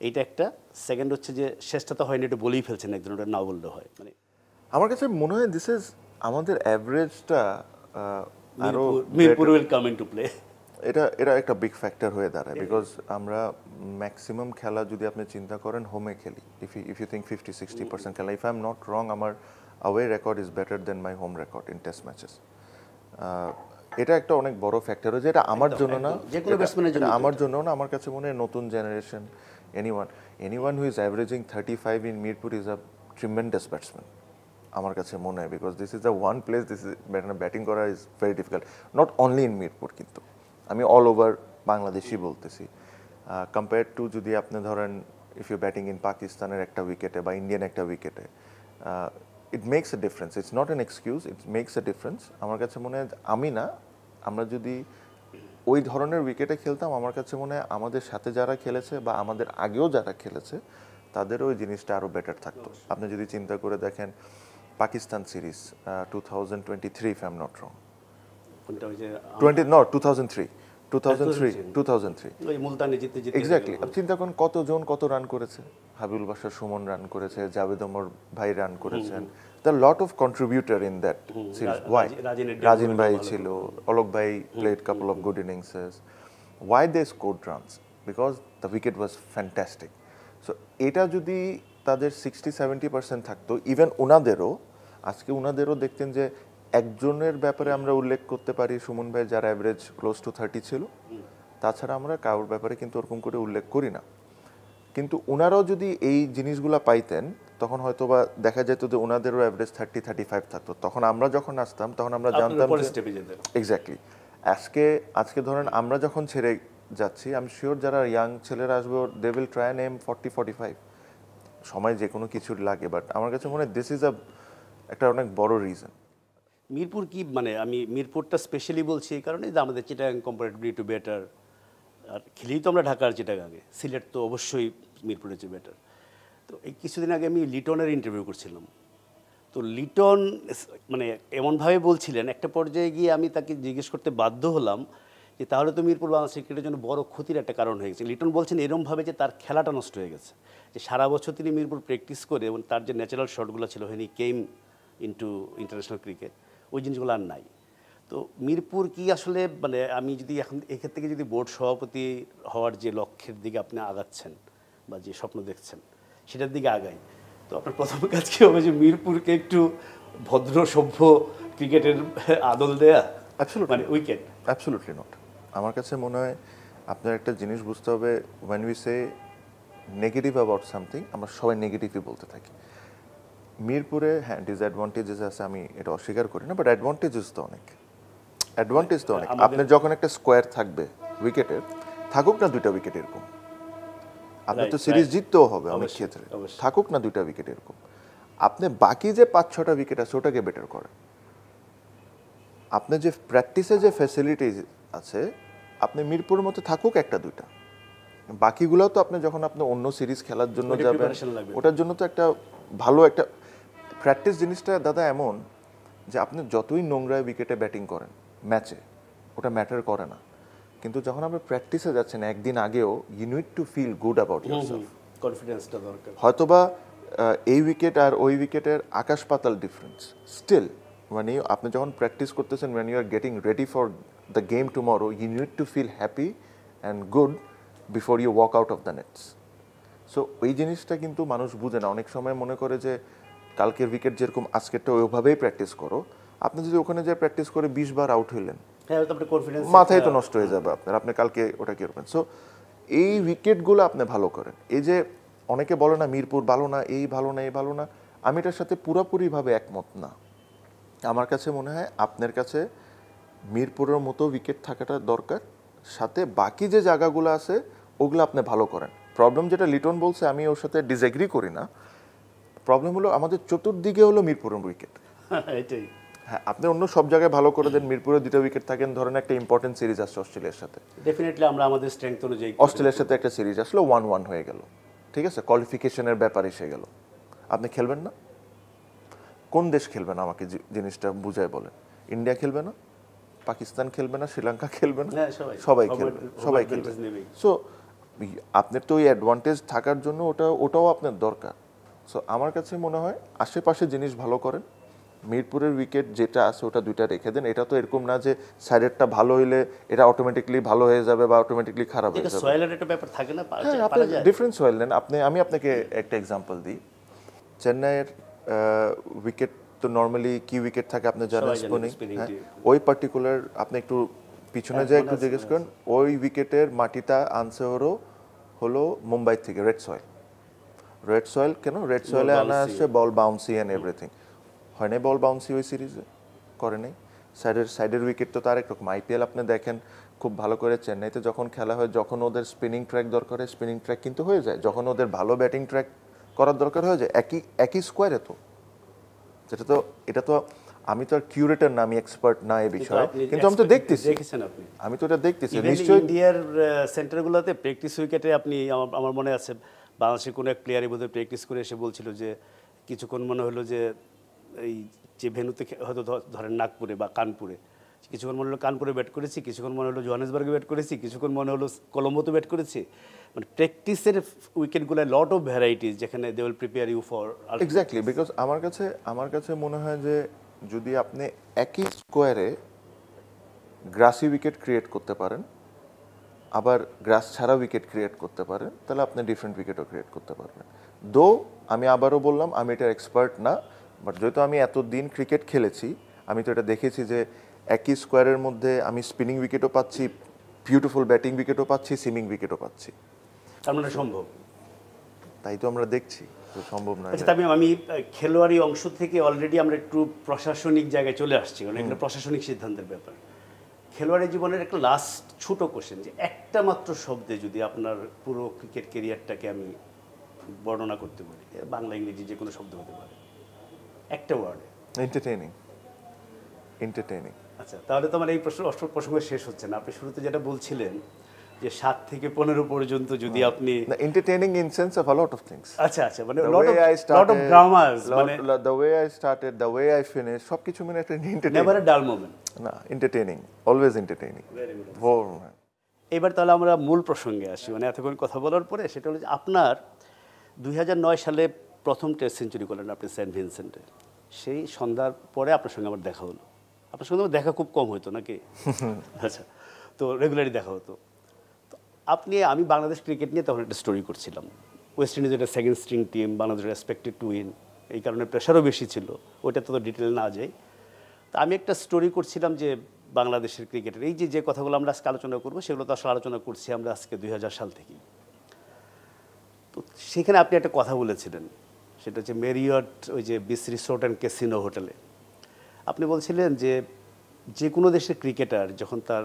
এইটা একটা। সেকেন্ড হচ্ছে যে শেষটা তো হয়নি, এটা বলেই ফেলছেন একজন, ওটা না বললে হয়। মানে আমার কাছে মনে হয় দিস ইজ আমাদের অ্যাভারেজটা আরো Mirpur will come into play. এটা একটা বিগ ফ্যাক্টর হয়ে দাঁড়ায়, বিকজ আমরা ম্যাক্সিমাম খেলা যদি আপনি চিন্তা করেন হোমে খেলি, ইফ ইউ থিঙ্ক 50-60% খেলা, if I am not wrong, আমার away record is better than my home record in test matches. এটা একটা অনেক বড় ফ্যাক্টর হয়েছে। এটা আমার জন্য না, আমার জন্য না, আমার কাছে মনে হয় নতুন generation, anyone who is averaging 35 in Mirpur is a tremendous batsman আমার কাছে মনে হয়, because this is the one place, this is batting করা is very difficult, not only in Mirpur, কিন্তু আমি অল ওভার বাংলাদেশই বলতেছি। কম্পেয়ার টু যদি আপনি ধরেন ইফ ইউ ব্যাটিং ইন পাকিস্তানের একটা উইকেটে বা ইন্ডিয়ান একটা উইকেটে, it makes a difference, it's not an excuse, it makes a difference. আমার কাছে মনে হয় আমরা যদি ওই ধরনের উইকেটে খেলতাম, আমার কাছে মনে হয় আমাদের সাথে যারা খেলেছে বা আমাদের আগেও যারা খেলেছে তাদেরও ওই জিনিসটা আরও বেটার থাকতো। আপনি যদি চিন্তা করে দেখেন Pakistan series 2023, if I am not wrong, 2003 exactly. আপনি চিন্তা করেন কতজন কত রান করেছে, হাবিবুল বাশার সুমন রান করেছে, জাভেদ ওমর ভাই রান করেছেন, the lot of contributor in that series. Why? Rajin ভাই ছিল, অলোক ভাই played couple of good inningses. Why they scored runs? Because the wicket was fantastic. So এটা যদি তাদের 60-70% থাকতো, ইভেন ওনাদেরও দেখতেন যে একজনের ব্যাপারে আমরা উল্লেখ করতে পারি, সুমন ভাই, যার অ্যাভারেজ ক্লোজ টু 30 ছিল, তাছাড়া আমরা কারোর ব্যাপারে কিন্তু ওরকম করে উল্লেখ করি না। কিন্তু ওনারাও যদি এই জিনিসগুলো পাইতেন, তখন হয়তো বা দেখা যেত যে ওনাদেরও অ্যাভারেজ 30-35 থাকতো। তখন আমরা যখন আসতাম, তখন আমরা জানতাম এক্স্যাক্টলি। আজকে ধরেন আমরা যখন ছেড়ে যাচ্ছি, আমি শিওর যারা ইয়াং ছেলেরা আসবে, they will try and aim 40-45। সময় যে কোনো কিছুর লাগে, বাট আমার কাছে মনে হয় দিস ইজ একটা অনেক বড় রিজন। মিরপুর কি মানে আমি মিরপুরটা স্পেশালি বলছি এই কারণে যে আমাদের চিটাগাং কম্পারেটিভলি টু বেটার, আর খেলেই তো আমরা ঢাকার চিটাগাঙে, সিলেট তো অবশ্যই মিরপুরের চেয়ে বেটার। তো এই কিছুদিন আগে আমি লিটনের ইন্টারভিউ করছিলাম। তো লিটন মানে এমনভাবে বলছিলেন, একটা পর্যায়ে গিয়ে আমি তাকে জিজ্ঞেস করতে বাধ্য হলাম যে তাহলে তো মিরপুর বাংলাদেশ ক্রিকেটের জন্য বড় ক্ষতির একটা কারণ হয়ে গেছে। লিটন বলছেন এরমভাবে যে তার খেলাটা নষ্ট হয়ে গেছে, যে সারা বছর তিনি মিরপুর প্র্যাকটিস করে এবং তার যে ন্যাচারাল শটগুলো ছিল হেন হি কেম ইনটু ইন্টারন্যাশনাল ক্রিকেট, ওই জিনিসগুলো আর নাই। তো মিরপুর কি আসলে মানে আমি যদি এখন এক্ষেত্রে থেকে যদি বোর্ড সভাপতি হওয়ার যে লক্ষ্যের দিকে আপনি আগাচ্ছেন বা যে স্বপ্ন দেখছেন সেটার দিকে আগাই, তো আপনার প্রথম কাজ কী হবে যে মিরপুরকে একটু ভদ্র সভ্য ক্রিকেটের আদল দেয়া, Absolutely. মানে উইকেট? Absolutely not. আমার কাছে মনে হয় আপনার একটা জিনিস বুঝতে হবে, when we say negative about something, আমরা সবাই নেগেটিভই বলতে থাকি। মিরপুরে হ্যাঁ ডিসঅ্যাডভান্টেজেস আছে, আমি এটা অস্বীকার করি না, বাট অ্যাডভান্টেজেস তো অনেক, অ্যাডভান্টেজ তো অনেক। আপনার যখন একটা স্কোয়ার থাকবে উইকেটের, থাকুক না 2টা উইকেট এরকম, আপনার তো Right, সিরিজ right. জিততেও হবে অনেক অবশ্যই, ক্ষেত্রে, অবশ্যই। থাকুক না 2টা উইকেট এরকম। আপনি বাকি যে 5-6টা উইকেট আছে ওটাকে বেটার করেন। আপনার যে প্র্যাকটিসে যে ফ্যাসিলিটিস আছে, আপনি মিরপুরের মতো থাকুক 1-2টা, বাকিগুলোও তো আপনি যখন আপনি অন্য সিরিজ খেলার জন্য ওটা যাবেন, preparation লাগবে। ওটার জন্য তো একটা ভালো একটা প্র্যাকটিস জিনিসটা দাদা এমন যে আপনি যতই নোংরা উইকেটে ব্যাটিং করেন ম্যাচে, ওটা ম্যাটার করে না। কিন্তু যখন আপনি প্র্যাকটিসে যাচ্ছেন একদিন আগেও, you need to feel good about yourself. কনফিডেন্সটা দরকার। হয়তোবা এই উইকেট আর ওই উইকেটের আকাশ পাতাল ডিফারেন্স, স্টিল মানে আপনি যখন প্র্যাকটিস করতেছেন, when you are getting ready for the game tomorrow, you need to feel happy and good before you walk out of the nets. So এই জিনিসটা কিন্তু মানুষ বুঝে না, অনেক সময় মনে করে যে কালকের উইকেট যেরকম আজকেরটা ওইভাবেই প্র্যাকটিস করো। আপনি যদি ওখানে যে প্র্যাকটিস করে 20 বার আউট হইলেন, হ্যাঁ, তো আপনার কনফিডেন্স মাথায় তো নষ্ট হয়ে যাবে আপনার, আপনি কালকে ওটা কি করবেন? সো এই উইকেটগুলো আপনি ভালো করেন। এই যে অনেকে বলে না মিরপুর ভালো না, এই ভালো না, এই ভালো না, আমি এটার সাথে পুরোপুরিভাবে একমত না। আমার কাছে মনে হয় আপনার কাছে মিরপুরের মতো উইকেট থাকাটা দরকার, সাথে বাকি যে জায়গাগুলো আছে ওগুলো আপনি ভালো করেন। প্রবলেম যেটা লিটন বলছে আমি ওর সাথে ডিসএগ্রি করি না, প্রবলেম হলো আমাদের চতুর্দিকে হলো মিরপুরের উইকেট। এটাই। হ্যাঁ, আপনি অন্য সব জায়গায় ভালো করে দেন, মিরপুরে 2টা উইকেট থাকেন, ধরেন একটা ইম্পর্টেন্ট সিরিজ আসছে অস্ট্রেলিয়ার সাথে, ডেফিনেটলি আমরা আমাদের স্ট্রেংথ অনুযায়ী অস্ট্রেলিয়ার সাথে একটা সিরিজ আসলো, 1-1 হয়ে গেল, ঠিক আছে, কোয়ালিফিকেশনের ব্যাপার এসে গেল, আপনি খেলবেন না? কোন দেশ খেলবে না আমাকে জিনিসটা বুঝায় বলেন? ইন্ডিয়া খেলবে না, পাকিস্তান খেলবে না, শ্রীলঙ্কা খেলবে না, হ্যাঁ, সবাই খেলবে, সবাই খেলবে। সো আপনার তো ওই অ্যাডভান্টেজ থাকার জন্য ওটাও আপনার দরকার। সো আমার কাছে মনে হয় আশেপাশে জিনিস ভালো করেন, মিরপুরের উইকেট যেটা আছে ওটা 2টা রেখে দেন। এটা তো এরকম না যে সাইডেরটা ভালো হইলে এটা অটোমেটিকলি ভালো হয়ে যাবে বা অটোমেটিকলি খারাপ হয়ে যাবে। সয়েলের একটা ব্যাপার থাকে না, হ্যাঁ, আপনি ডিফারেন্ট সয়েল নেন। আমি আপনাকে একটা এক্সাম্পল দিই, চেন্নাইয়ের উইকেট তো নর্মালি কি উইকেট থাকে আপনি জানেন, সবাই জানে, স্পিনিং। spinning ওই পার্টিকুলার আপনি একটু পিছনে যায় একটু জিজ্ঞেস করেন, ওই উইকেটের মাটিটা আনছে হলো মুম্বাই থেকে, রেড সয়েল। রেড সয়েল কেন? রেড সয়েলে আনা আসছে বল বাউন্সি অ্যান্ড এভরিথিং। হয় নাই বল বাউন্সি ওই সিরিজে? করে নাই। সাইডের উইকেট তো তার একরকম। আইপিএল আপনি দেখেন খুব ভালো করে, চেন্নাইতে যখন খেলা হয়, যখন ওদের স্পিনিং ট্র্যাক দরকার হয় স্পিনিং ট্র্যাক কিন্তু হয়ে যায়, যখন ওদের ভালো ব্যাটিং ট্র্যাক করার দরকার হয়ে যায় একই স্কোয়ারে। তো এটা তো আমি তো আর কিউরেটর না, আমি এক্সপার্ট না এই বিষয়ে, কিন্তু আমি তো দেখতেছি, দেখেছেন আপনি, আমি তো এটা দেখতেছি। নিশ্চয়ই ইন্ডিয়ার সেন্টারগুলোতে প্র্যাকটিস উইকেটে আপনি আমার মনে আছে বাংলাদেশের কোনো এক প্লেয়ারই বোধহয় প্র্যাকটিস করে এসে বলছিল যে কিছুক্ষণ মনে হলো যে এই যে ভেন্যুতে হয়তো ধরেন নাগপুরে বা কানপুরে, কিছুক্ষণ মনে হলো কানপুরে ব্যাট করেছি, কিছুক্ষণ মনে হলো জোহানেসবার্গে ব্যাট করেছি, কিছুক্ষণ মনে হলো কলম্বোতে ব্যাট করেছি। মানে প্র্যাকটিসের উইকেটগুলো লট অফ ভ্যারাইটিস, যেখানে they will prepare you for exactly. Because আমার কাছে মনে হয় যে যদি আপনি একই স্কোয়ারে গ্রাসি উইকেট ক্রিয়েট করতে পারেন, আবার গ্রাস ছাড়া উইকেট ক্রিয়েট করতে পারেন, তাহলে আপনি ডিফারেন্ট উইকেটও ক্রিয়েট করতে পারবেন। দো আমি আবারও বললাম আমি এটার এক্সপার্ট না, বাট যেহেতু আমি এতদিন ক্রিকেট খেলেছি, আমি তো এটা দেখেছি যে একই স্কোয়ারের মধ্যে আমি স্পিনিং উইকেটও পাচ্ছি, বিউটিফুল ব্যাটিং উইকেটও পাচ্ছি, সিমিং উইকেটও পাচ্ছি। তার মানে সম্ভব। তাই তো আমরা দেখছি সম্ভব নয়। আচ্ছা, তবে আমি খেলোয়াড়ি অংশ থেকে অলরেডি আমরা একটু প্রশাসনিক জায়গায় চলে আসছি, কারণ এগুলো প্রশাসনিক সিদ্ধান্তের ব্যাপার। খেলোয়াড়ি জীবনের একটা লাস্ট ছোট কোশ্চেন, যে একটা মাত্র শব্দে যদি আপনার পুরো ক্রিকেট কেরিয়ারটাকে আমি বর্ণনা করতে পারি, বাংলা ইংরেজি যে কোনো শব্দ হতে পারে, একটা ওয়ার্ডে। এন্টারটেইনিং। এন্টারটেইনিং। আচ্ছা, তাহলে তো আমার এই প্রসঙ্গ শেষ হচ্ছে না। আপনি শুরুতে যেটা বলছিলেন যে 7 থেকে 15 পর্যন্ত যদি আপনি না, entertaining in sense of a lot of things. আচ্ছা আচ্ছা, মানে The lot way I of started, dramas, মানে the way I started, the way I finished, সবকিছু মিলে একটা entertaining। নেভার এ ডাল মোমেন্ট। না, entertaining, always entertaining। Very good. Wow. এবার তাহলে আমরা মূল প্রসঙ্গে আসি, মানে এতক্ষণ কথা বলার পরে সেটা হলো যে আপনার 2009 সালে প্রথম টেস্ট সেঞ্চুরি করলেন আপনি সেন্ট ভিনসেন্টে। সেই সন্ধ্যার পরে আপনার সঙ্গে আমার দেখা হলো। আপনার সঙ্গে আমার দেখা খুব কম হতো নাকি? আচ্ছা, তো রেগুলারই দেখা হতো। তো আমি বাংলাদেশ ক্রিকেট নিয়ে তখন একটা স্টোরি করছিলাম। ওয়েস্ট ইন্ডিজ একটা second string team, Bangladesh expected to win, এই কারণে প্রেশারও বেশি ছিল। ওইটা তো ডিটেল না যাই। তো আমি একটা স্টোরি করছিলাম যে বাংলাদেশের ক্রিকেটের এই যে কথাগুলো আমরা আজকে আলোচনা করবো, সেগুলো তো আসলে আলোচনা করছি আমরা আজকে 2000 সাল থেকেই। তো সেখানে আপনি একটা কথা বলেছিলেন, সেটা হচ্ছে মেরিয়ট ওই যে বিচ রিসোর্ট অ্যান্ড ক্যাসিনো হোটেলে আপনি বলছিলেন যে কোনো দেশের ক্রিকেটার যখন তার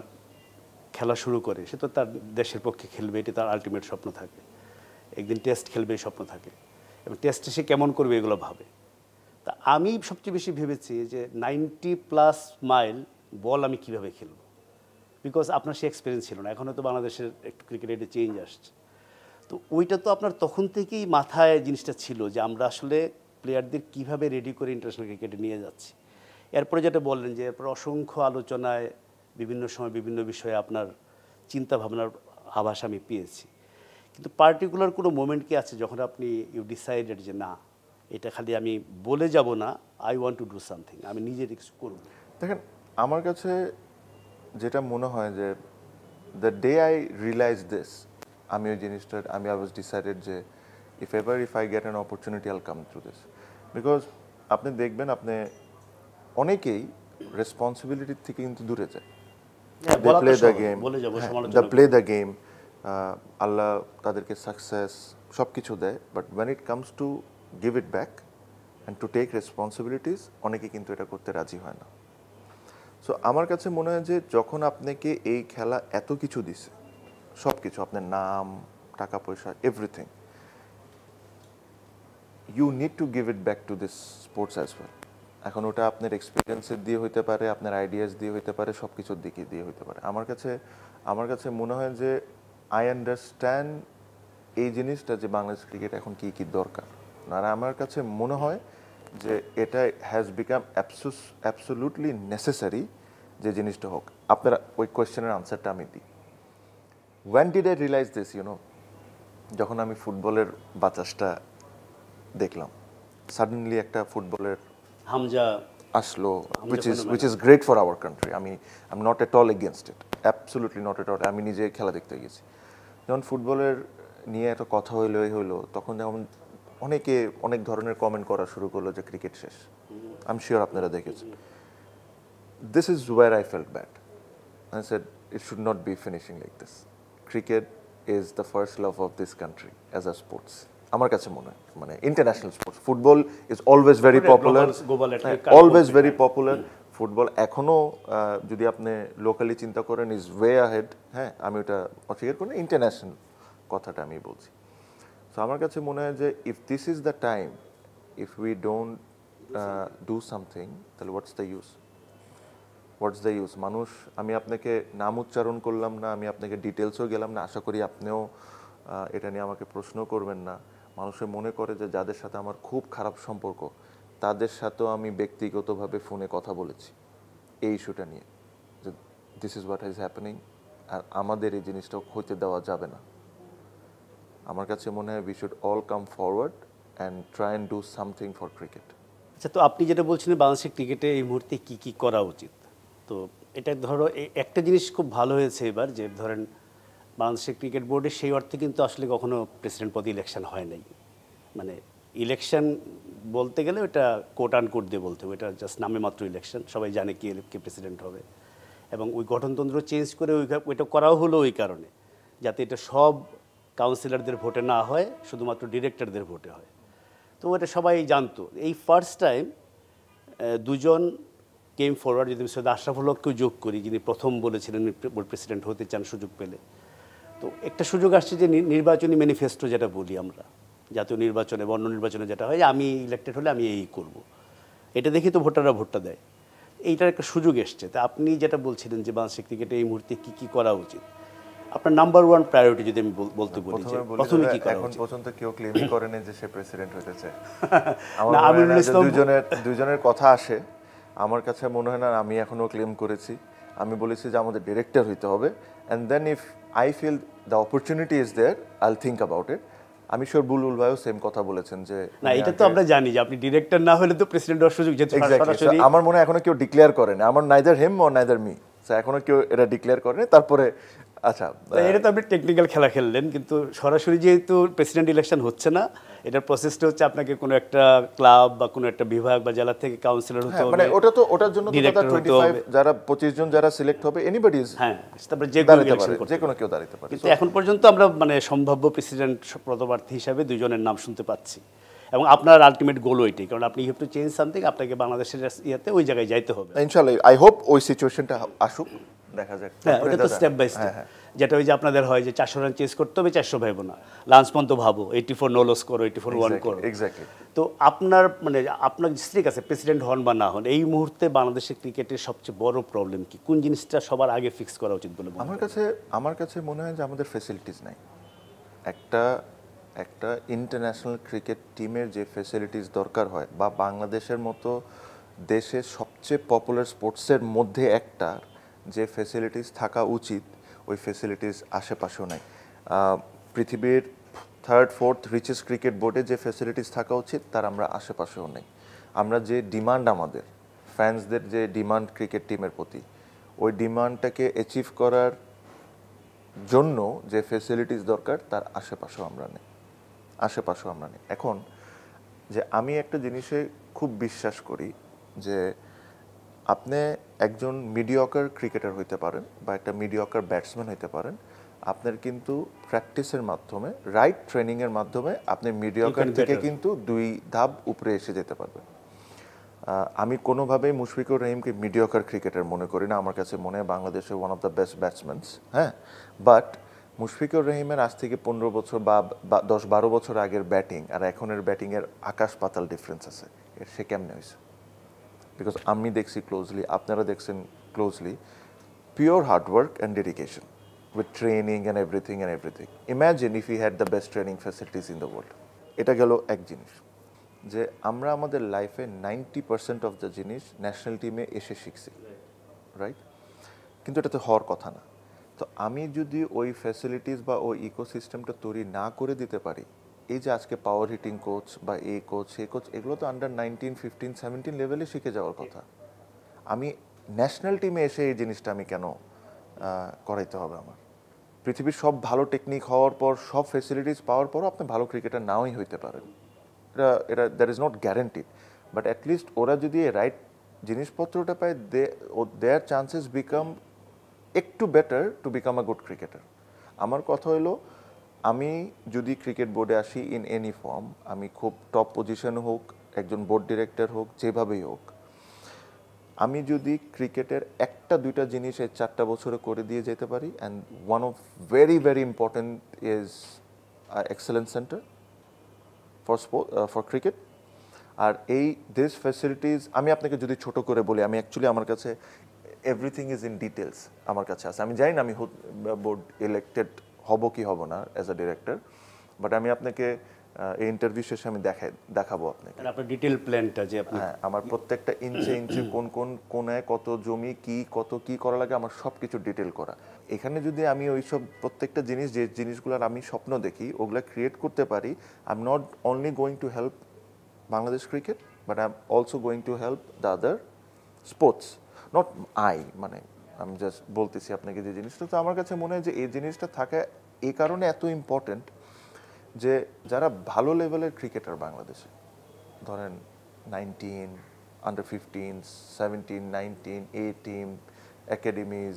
খেলা শুরু করে সে তো তার দেশের পক্ষে খেলবে, এটি তার আলটিমেট স্বপ্ন থাকে। একদিন টেস্ট খেলবে এই স্বপ্ন থাকে, এবং টেস্টে সে কেমন করবে এগুলো ভাবে। তা আমি সবচেয়ে বেশি ভেবেছি যে 90+ মাইল বল আমি কিভাবে খেলবো, বিকজ আপনার সে এক্সপিরিয়েন্স ছিল না। এখনও তো বাংলাদেশের একটু ক্রিকেটে চেঞ্জ আসছে। তো ওইটা তো আপনার তখন থেকেই মাথায় জিনিসটা ছিল যে আমরা আসলে প্লেয়ারদের কিভাবে রেডি করে ইন্টারন্যাশনাল ক্রিকেটে নিয়ে যাচ্ছি। এরপরে যেটা বললেন যে এরপর অসংখ্য আলোচনায় বিভিন্ন সময় বিভিন্ন বিষয়ে আপনার চিন্তা ভাবনার আভাস আমি পেয়েছি, কিন্তু পার্টিকুলার কোনো মোমেন্ট কি আছে যখন আপনি ইউ ডিসাইডেড যে না, এটা খালি আমি বলে যাব না, I want to do something, আমি নিজে কিছু করব? দেখেন, আমার কাছে যেটা মনে হয় যে the day I realise this, আমি ওই জিনিসটা আই ওয়াজ ডিসাইডেড যে if I get an opportunity I'll come through this. Because আপনি দেখবেন আপনি অনেকেই রেসপন্সিবিলিটির থেকে কিন্তু দূরে যায়। They play the game, they play the game, আল্লাহ তাদেরকে সাকসেস সব কিছু দেয়, but when it comes to give it back and to take responsibilities, অনেকে কিন্তু এটা করতে রাজি হয় না। সো আমার কাছে মনে হয় যে যখন আপনাকে এই খেলা এত কিছু দিছে, সব কিছু, আপনার নাম, টাকা পয়সা, everything, you need to give it back to this sports as well. এখন ওটা আপনার এক্সপিরিয়েন্সের দিয়ে হইতে পারে, আপনার আইডিয়াস দিয়ে হইতে পারে, সব কিছুর দিকে দিয়ে হইতে পারে। আমার কাছে মনে হয় যে আই আন্ডারস্ট্যান্ড এই জিনিসটা যে বাংলাদেশ ক্রিকেট এখন কী কী দরকার। আর আমার কাছে মনে হয় যে এটা হ্যাজ বিকাম অ্যাবসোলুটলি নেসেসারি যে জিনিসটা হোক। আপনারা ওই কোয়েশ্চেনের আনসারটা আমি দিই। When did I realise this, যখন আমি ফুটবলের বাতাসটা দেখলাম, সাডেনলি একটা ফুটবলের হামজা আসলো, which is great for our country. I'm not at all against it, absolutely not at all. আমি নিজে খেলা দেখতে গেছি, যখন ফুটবলের নিয়ে এত কথা হইলো তখন যেমন অনেকে অনেক ধরনের কমেন্ট করা শুরু করলো যে ক্রিকেট শেষ। I'm sure আপনারা দেখেছেন। This is where I felt bad. I said it should not be finishing like this. Cricket is the first love of this country as a sports. আমার কাছে মনে হয়, মানে international sports, football is always very popular, always very popular. Football এখনও যদি আপনি লোকালি চিন্তা করেন ইজ ওয়ে আহেড। হ্যাঁ, আমি ওটা অস্বীকার করি না, ইন্টারন্যাশনাল কথাটা আমি বলছি। সো আমার কাছে মনে হয় যে if this is the time, if we don't do something, তাহলে হোয়াটস দ্য ইউজ? মানুষ, আমি আপনাকে নাম উচ্চারণ করলাম না, আমি আপনাকে ডিটেলসও গেলাম না, আশা করি আপনিও এটা নিয়ে আমাকে প্রশ্ন করবেন না। মানুষের মনে করে যে যাদের সাথে আমার খুব খারাপ সম্পর্ক, তাদের সাথেও আমি ব্যক্তিগতভাবে ফোনে কথা বলেছি এই ইস্যুটা নিয়ে, যে this is what is happening, আর আমাদের এই জিনিসটা হইতে দেওয়া যাবে না। আমার কাছে মনে হয় we should all come forward and try and do something for cricket. আচ্ছা, তো আপনি যেটা বলছিলেন বাংলাদেশের ক্রিকেটে এই মুহূর্তে কী কী করা উচিত, তো এটা ধরো একটা জিনিস খুব ভালো হয়েছে এবার, যে ধরেন বাংলাদেশের ক্রিকেট বোর্ডে সেই অর্থে কিন্তু আসলে কখনো প্রেসিডেন্ট পদে ইলেকশন হয় নাই। মানে ইলেকশন বলতে গেলে ওটা কোট অ্যান্ড কোট দিয়ে বলতে হবে, এটা জাস্ট নামে মাত্র ইলেকশন, সবাই জানে কে প্রেসিডেন্ট হবে। এবং ওই গঠনতন্ত্র চেঞ্জ করে ওইটা করাও হলো ওই কারণে, যাতে এটা সব কাউন্সিলরদের ভোটে না হয়, শুধুমাত্র ডিরেক্টরদের ভোটে হয়। তো এটা সবাই জানতো। এই ফার্স্ট টাইম দুজন কেম ফরওয়ার্ড, যদি সৈয়দ আশরাফুল হককেও যোগ করি, যিনি প্রথম বলেছিলেন বোর্ড প্রেসিডেন্ট হতে চান সুযোগ পেলে। তো একটা সুযোগ আসছে যে নির্বাচনী ম্যানিফেস্টো যেটা বলি আমরা, জাতীয় নির্বাচনে, বর্ণ নির্বাচনে যেটা হয়, আমি ইলেক্টেড হলে আমি এই করব, এটা দেখি তো ভোটাররা ভোটটা দেয়। এইটার একটা সুযোগ এসছে। তা আপনি যেটা বলছিলেন যে বাংলাদেশের ক্রিকেটে এই মুহূর্তে কি কি করা উচিত, আপনার নাম্বার ওয়ান প্রায়োরিটি যদি আমি বলতে বলি যে প্রথমে কি করা এখন উচিত? পর্যন্ত কেউ ক্লেমই করেনি যে সে প্রেসিডেন্ট হতে চায়। না, আমার মনে হয় আমিনুল না যে ইসলাম দুজনের কথা আসে, আমার কাছে মনে হয় না আমি এখনো ক্লেম করেছি। আমি বলেছি যে আমাদের ডিরেক্টর হইতে হবে, and then if I feel the opportunity is there I will think about it. আমি শিওর বুলবুল ভাইও সেম কথা বলেছেন যে না, এটা তো আমরা জানি যে আপনি ডিরেক্টর না হলে তো প্রেসিডেন্ট হওয়ার সুযোগ, যেহেতু সরাসরি আমার মনে হয় এখনো কেউ ডিক্লেয়ার করেনি, আমার neither him or neither me, এখনো কেউ এটা ডিক্লেয়ার করেনি। তারপরে আচ্ছা, এটা তো আপনি টেকনিক্যাল খেলা খেললেন, কিন্তু সরাসরি যেহেতু প্রেসিডেন্ট ইলেকশন হচ্ছে না, এটার প্রসেসটা হচ্ছে আপনাকে কোনো একটা ক্লাব বা কোনো একটা বিভাগ বা জেলা থেকে কাউন্সিলর হতে হবে, মানে ওটার জন্য তো director দাদা হতে 25 হবে। যারা 25 জন যারা সিলেক্ট হবে এনিবডি ইজ হ্যাঁ, তারপরে যে কোনো দাঁড়াতে ইলেকশন পারে, করতে যে কোনো কেউ দাঁড়াতে পারে। কিন্তু এখন পর্যন্ত আমরা মানে সম্ভাব্য প্রেসিডেন্ট পদপ্রার্থী হিসাবে দুজনের নাম শুনতে পাচ্ছি, এবং আপনার আলটিমেট গোল ওইটাই, কারণ আপনি হ্যাভ টু চেঞ্জ সামথিং, আপনাকে বাংলাদেশের ইয়েতে ওই জায়গায় যাইতে হবে। ইনশাআল্লাহ আই হোপ ওই সিচুয়েশনটা আসুক, দেখা যাক। হ্যাঁ, তারপরে এটা তো দাদা, স্টেপ বাই স্টেপ, হ্যাঁ, যেটা ওই যে আপনাদের হয় যে 400 রান চেস করতে হবে, 400 ভাইবো না, লাঞ্চ পর্যন্ত ভাবো, 84 নো লস করো, 84 ওয়ান করো। এক্স্যাক্টলি। তো আপনার মানে আপনার ঠিক আছে প্রেসিডেন্ট হন বা না হন, এই মুহূর্তে বাংলাদেশের ক্রিকেটের সবচেয়ে বড় প্রবলেম কি, কোন জিনিসটা সবার আগে ফিক্স করা উচিত বলে মনে হয়? আমার কাছে মনে হয় যে আমাদের ফ্যাসিলিটিস নাই। একটা ইন্টারন্যাশনাল ক্রিকেট টিমের যে ফ্যাসিলিটিস দরকার হয়, বা বাংলাদেশের মতো দেশের সবচেয়ে পপুলার স্পোর্টসের মধ্যে একটা যে ফ্যাসিলিটিস থাকা উচিত, ওই ফ্যাসিলিটিস আশেপাশেও নাই। পৃথিবীর থার্ড ফোর্থ রিচেস্ট ক্রিকেট বোর্ডে যে ফ্যাসিলিটিস থাকা উচিত তার আমরা আশেপাশেও নেই। আমরা যে ডিমান্ড, আমাদের ফ্যান্সদের যে ডিমান্ড ক্রিকেট টিমের প্রতি, ওই ডিমান্ডটাকে অ্যাচিভ করার জন্য যে ফ্যাসিলিটিস দরকার তার আশেপাশেও আমরা নেই। এখন যে আমি একটা জিনিসে খুব বিশ্বাস করি যে আপনি একজন মিডিয়কার ক্রিকেটার হইতে পারেন বা একটা মিডিয়কার ব্যাটসম্যান হইতে পারেন, আপনার কিন্তু প্র্যাকটিসের মাধ্যমে, রাইট ট্রেনিংয়ের মাধ্যমে আপনি মিডিয়কার থেকে কিন্তু 2 ধাপ উপরে এসে যেতে পারবেন। আমি কোনোভাবেই মুশফিকুর রহিমকে মিডিয়কার ক্রিকেটার মনে করি না। আমার কাছে মনে হয় বাংলাদেশের ওয়ান অফ দ্য বেস্ট ব্যাটসম্যানস, হ্যাঁ। বাট মুশফিকুর রহিমের আজ থেকে 15 বছর বা 10-12 বছর আগের ব্যাটিং আর এখনের ব্যাটিংয়ের আকাশ পাতাল ডিফারেন্স আছে। সে কেমনে হয়েছে? বিকজ আমি দেখছি ক্লোজলি, আপনারা দেখছেন closely, pure hard work and dedication with training and everything imagine if you had the best training facilities in the world. এটা গেল এক জিনিস, যে আমরা আমাদের লাইফে 90% অফ দ্য জিনিস ন্যাশনাল টিমে এসে শিখছি, রাইট? কিন্তু এটা তো হওয়ার কথা না। তো আমি যদি ওই ফ্যাসিলিটিস বা ওই ইকোসিস্টেমটা তৈরি না করে দিতে পারি, এই যে আজকে পাওয়ার হিটিং কোচ বা এই কোচ সেই কোচ, এগুলো তো আন্ডার 19, 15, 17 লেভেলে শিখে যাওয়ার কথা। আমি ন্যাশনাল টিমে এসে এই জিনিসটা আমি কেন করাইতে হবে আমার? পৃথিবীর সব ভালো টেকনিক হওয়ার পর, সব ফ্যাসিলিটিস পাওয়ার পরও আপনি ভালো ক্রিকেটার নাওই হইতে পারেন। এটা that is not guaranteed, but at least ওরা যদি রাইট জিনিসপত্রটা পায়, দেয়ার চান্সেস বিকাম একটু better to become a good cricketer. আমার কথা হলো, আমি যদি ক্রিকেট বোর্ডে আসি ইন এনি ফর্ম, আমি খুব টপ পজিশনে হোক, একজন বোর্ড ডিরেক্টর হোক, যেভাবেই হোক, আমি যদি ক্রিকেটের একটা দুইটা জিনিস এই 4টা বছরে করে দিয়ে যেতে পারি, and one of very very important is excellence centre for cricket. আর এই দিস ফ্যাসিলিটিস আমি আপনাকে যদি ছোট করে বলি, আমি অ্যাকচুয়ালি আমার কাছে এভরিথিং ইজ ইন ডিটেলস আমার কাছে আছে। আমি জানি না আমি বোর্ড ইলেক্টেড হব কি হব না অ্যাজ আ ডিরেক্টর, বাট আমি আপনাকে এই ইন্টারভিউ শেষে আমি দেখাবো আপনাকে আপনার ডিটেল প্ল্যানটা, যে আপনি হ্যাঁ, আমার প্রত্যেকটা ইঞ্চে ইঞ্চে কোন কোন কোনায় কত জমি কত কি করা লাগে, আমার সব কিছু ডিটেল করা। এখানে যদি আমি ওইসব প্রত্যেকটা জিনিস, যে জিনিসগুলোর আমি স্বপ্ন দেখি, ওগুলো ক্রিয়েট করতে পারি, I am not only going to help Bangladesh cricket, but I am also going to help the other sports. Not মানে আমি জাস্ট বলতেছি আপনাকে যে জিনিসটা। তো আমার কাছে মনে হয় যে এই জিনিসটা থাকা এই কারণে এত ইম্পর্টেন্ট, যে যারা ভালো লেভেলের ক্রিকেটার বাংলাদেশে, ধরেন 19, আন্ডার 15, 17, 19, এ টিম, একাডেমিজ,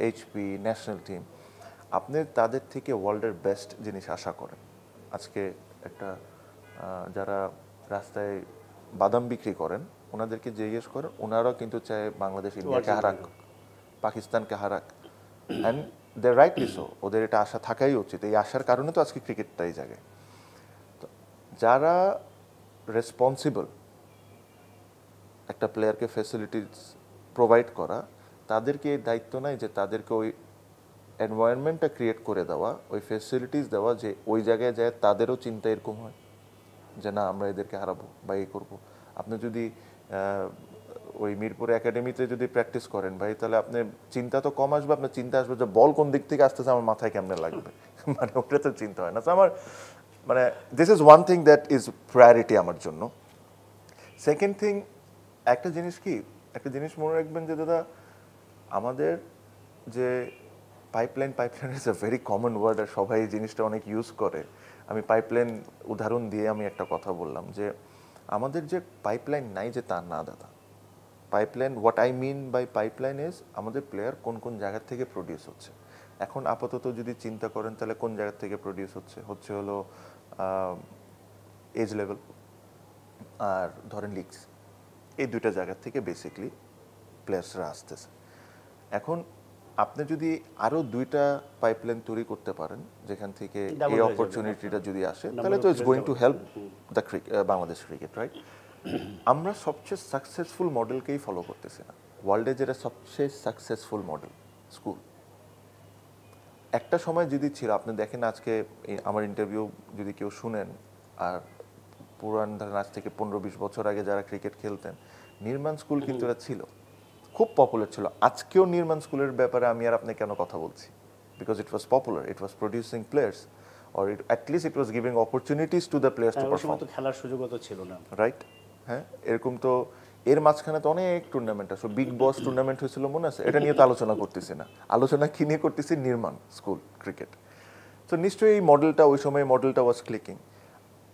এইচপি, ন্যাশনাল টিম, আপনি তাদের থেকে ওয়ার্ল্ডের বেস্ট জিনিস আশা করেন। আজকে একটা যারা রাস্তায় বাদাম বিক্রি করেন, ওনাদেরকে জিজ্ঞেস করেন, ওনারাও কিন্তু চায় বাংলাদেশ ইন্ডিয়াকে হারাক, পাকিস্তানকে হারাক, অ্যান্ড দে রাইটলি সো। ওদের এটা আশা থাকাই উচিত। এই আশার কারণে তো আজকে ক্রিকেটটা এই জায়গায়। তো যারা রেসপন্সিবল একটা প্লেয়ারকে ফ্যাসিলিটিস প্রোভাইড করা, তাদেরকে এই দায়িত্ব নাই যে তাদেরকে ওই এনভায়রনমেন্টটা ক্রিয়েট করে দেওয়া, ওই ফ্যাসিলিটিস দেওয়া যে ওই জায়গায় যায় তাদেরও চিন্তা এরকম হয় যে না আমরা এদেরকে হারাবো বা এই করবো। আপনি যদি ওই মিরপুর একাডেমিতে যদি প্র্যাকটিস করেন ভাই, তাহলে আপনি চিন্তা তো কম আসবে, আপনার চিন্তা আসবে যে বল কোন দিক থেকে আসতেছে আমার মাথায় কেমনে লাগবে, মানে ওটা তো চিন্তা হয় না। তো আমার মানে this is one thing that is priority আমার জন্য। সেকেন্ড থিং, একটা জিনিস মনে রাখবেন যে দাদা, আমাদের যে pipeline is a very common word, আর সবাই এই জিনিসটা অনেক ইউজ করে। আমি পাইপলাইন উদাহরণ দিয়ে আমি একটা কথা বললাম যে আমাদের যে পাইপলাইন নাই যে তা না দাদা। Pipeline, what I mean by pipeline is আমাদের প্লেয়ার কোন কোন জায়গা থেকে প্রডিউস হচ্ছে। এখন আপাতত যদি চিন্তা করেন তাহলে কোন জায়গা থেকে প্রডিউস হচ্ছে হলো এজ লেভেল আর ধরেন লিগস, এই দুইটা জায়গা থেকে বেসিকলি প্লেয়ার্সরা আসতেছে। এখন আপনি যদি আরো দুইটা পাইপলাইন তৈরি করতে পারেন যেখান থেকে এই অপরচুনিটিটা যদি আসে, তাহলে তো it's going to help the Bangladesh cricket, right? আমরা সবচেয়ে সাকসেসফুল মডেলকেই ফলো করতেছি না। ওয়ার্ল্ডে যেটা সবচেয়ে সাকসেসফুল মডেল, স্কুল। একটা সময় যদি ছিল, আপনি দেখেন আজকে আমার ইন্টারভিউ যদি কেউ শুনেন, আর পুরান ধরেন আজ থেকে 15-20 বছর আগে যারা ক্রিকেট খেলতেন, নির্মাণ স্কুল কিন্তু এটা ছিল, খুব পপুলার ছিল। আজকেও নির্মাণ স্কুলের ব্যাপারে আমি আর আপনি কেন কথা বলছি? Because it was popular, it was producing players, or at least it was giving opportunities to the players to perform. খেলার সুযোগও তো ছিল না, রাইট? হ্যাঁ, এরকম তো এর মাঝখানে তো অনেক টুর্নামেন্ট আছে। বিগ বস টুর্নামেন্ট হয়েছিল, মনে আছে? এটা নিয়ে তো আলোচনা করতেছি না, আলোচনা কি নিয়ে করতেছি? নির্মাণ স্কুল ক্রিকেট। তো নিশ্চয়ই এই মডেলটা, ওই সময় মডেলটা ওয়াজ ক্লিকিং।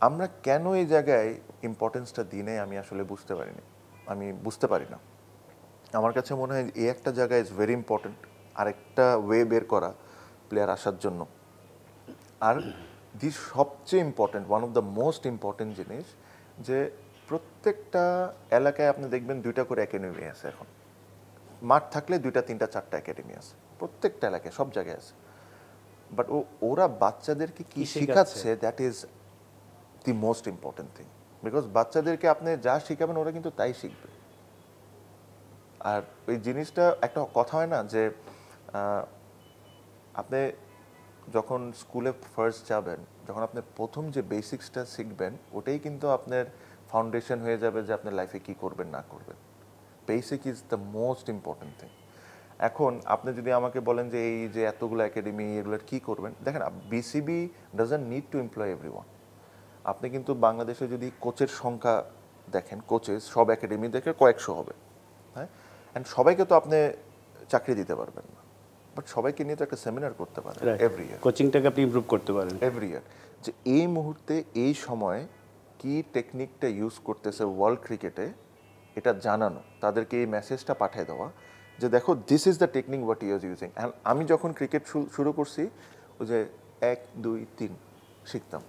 আমরা কেন এই জায়গায় ইম্পর্টেন্সটা দিই নাই আমি আসলে বুঝতে পারি না। আমার কাছে মনে হয় এই একটা জায়গা ইজ ভেরি ইম্পর্টেন্ট, আরেকটা ওয়ে বের করা প্লেয়ার আসার জন্য। আর সবচেয়ে important, one of the most important জিনিস, যে প্রত্যেকটা এলাকায় আপনি দেখবেন 2টা করে একাডেমি আছে। এখন মাঠ থাকলে 2টা 3টা 4টা একাডেমি আছে প্রত্যেকটা এলাকায়, সব জায়গায় আছে। বাট ওরা বাচ্চাদেরকে কি শেখাচ্ছে, that is the most important thing. Because বাচ্চাদেরকে আপনি যা শিখাবেন ওরা কিন্তু তাই শিখবে। আর ওই জিনিসটা, একটা কথা হয় না যে আপনি যখন স্কুলে ফার্স্ট যাবেন, যখন আপনি প্রথম যে বেসিক্সটা শিখবেন, ওটাই কিন্তু আপনার ফাউন্ডেশন হয়ে যাবে যে আপনার লাইফে কি করবেন না করবেন। Basic is the most important thing. এখন আপনি যদি আমাকে বলেন যে এই যে এতগুলো একাডেমি, এগুলোর কি করবেন, দেখেন BCB doesn't need to employ everyone. আপনি কিন্তু বাংলাদেশে যদি কোচের সংখ্যা দেখেন, কোচেস সব একাডেমি দেখে কয়েকশো হবে, হ্যাঁ, অ্যান্ড সবাইকে তো আপনি চাকরি দিতে পারবেন না, বাট সবাইকে নিয়ে তো একটা সেমিনার করতে পারেন এভরি ইয়ার, কোচিংটাকে আপনি ইমপ্রুভ করতে পারেন এভরি ইয়ার, যে এই মুহূর্তে এই সময় কি টেকনিকটা ইউজ করতেছে ওয়ার্ল্ড ক্রিকেটে, এটা জানানো, তাদেরকে এই মেসেজটা পাঠিয়ে দেওয়া যে দেখো this is the technique what you are using. And আমি যখন ক্রিকেট শুরু করছি, ওই যে 1 2 3 শিখতাম।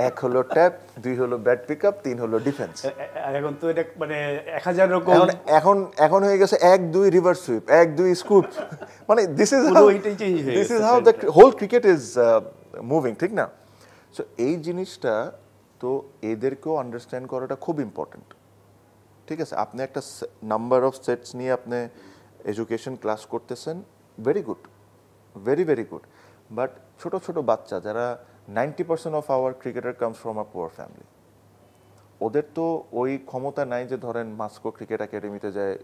1 হলো ট্যাপ, 2 হলো ব্যাট পিক আপ, 3 হলো ডিফেন্স। এখন তো এটা মানে 1000 রকম, এখন হয়ে গেছে 1 2 রিভার্স সুইপ, 1 2 স্কুপ। মানে this is how the whole cricket is moving, ঠিক না? সো এই জিনিসটা তো এদেরকেও আন্ডারস্ট্যান্ড করাটা খুব ইম্পর্টেন্ট। ঠিক আছে, আপনি একটা নাম্বার অফ সেটস নিয়ে আপনি এডুকেশন ক্লাস করতেছেন, very good, very very good. But ছোট ছোট বাচ্চা যারা 90% of our cricketer comes from a poor family, ওদের তো ওই ক্ষমতা নাই যে ধরেন মাস্কো ক্রিকেট একাডেমিতে যায়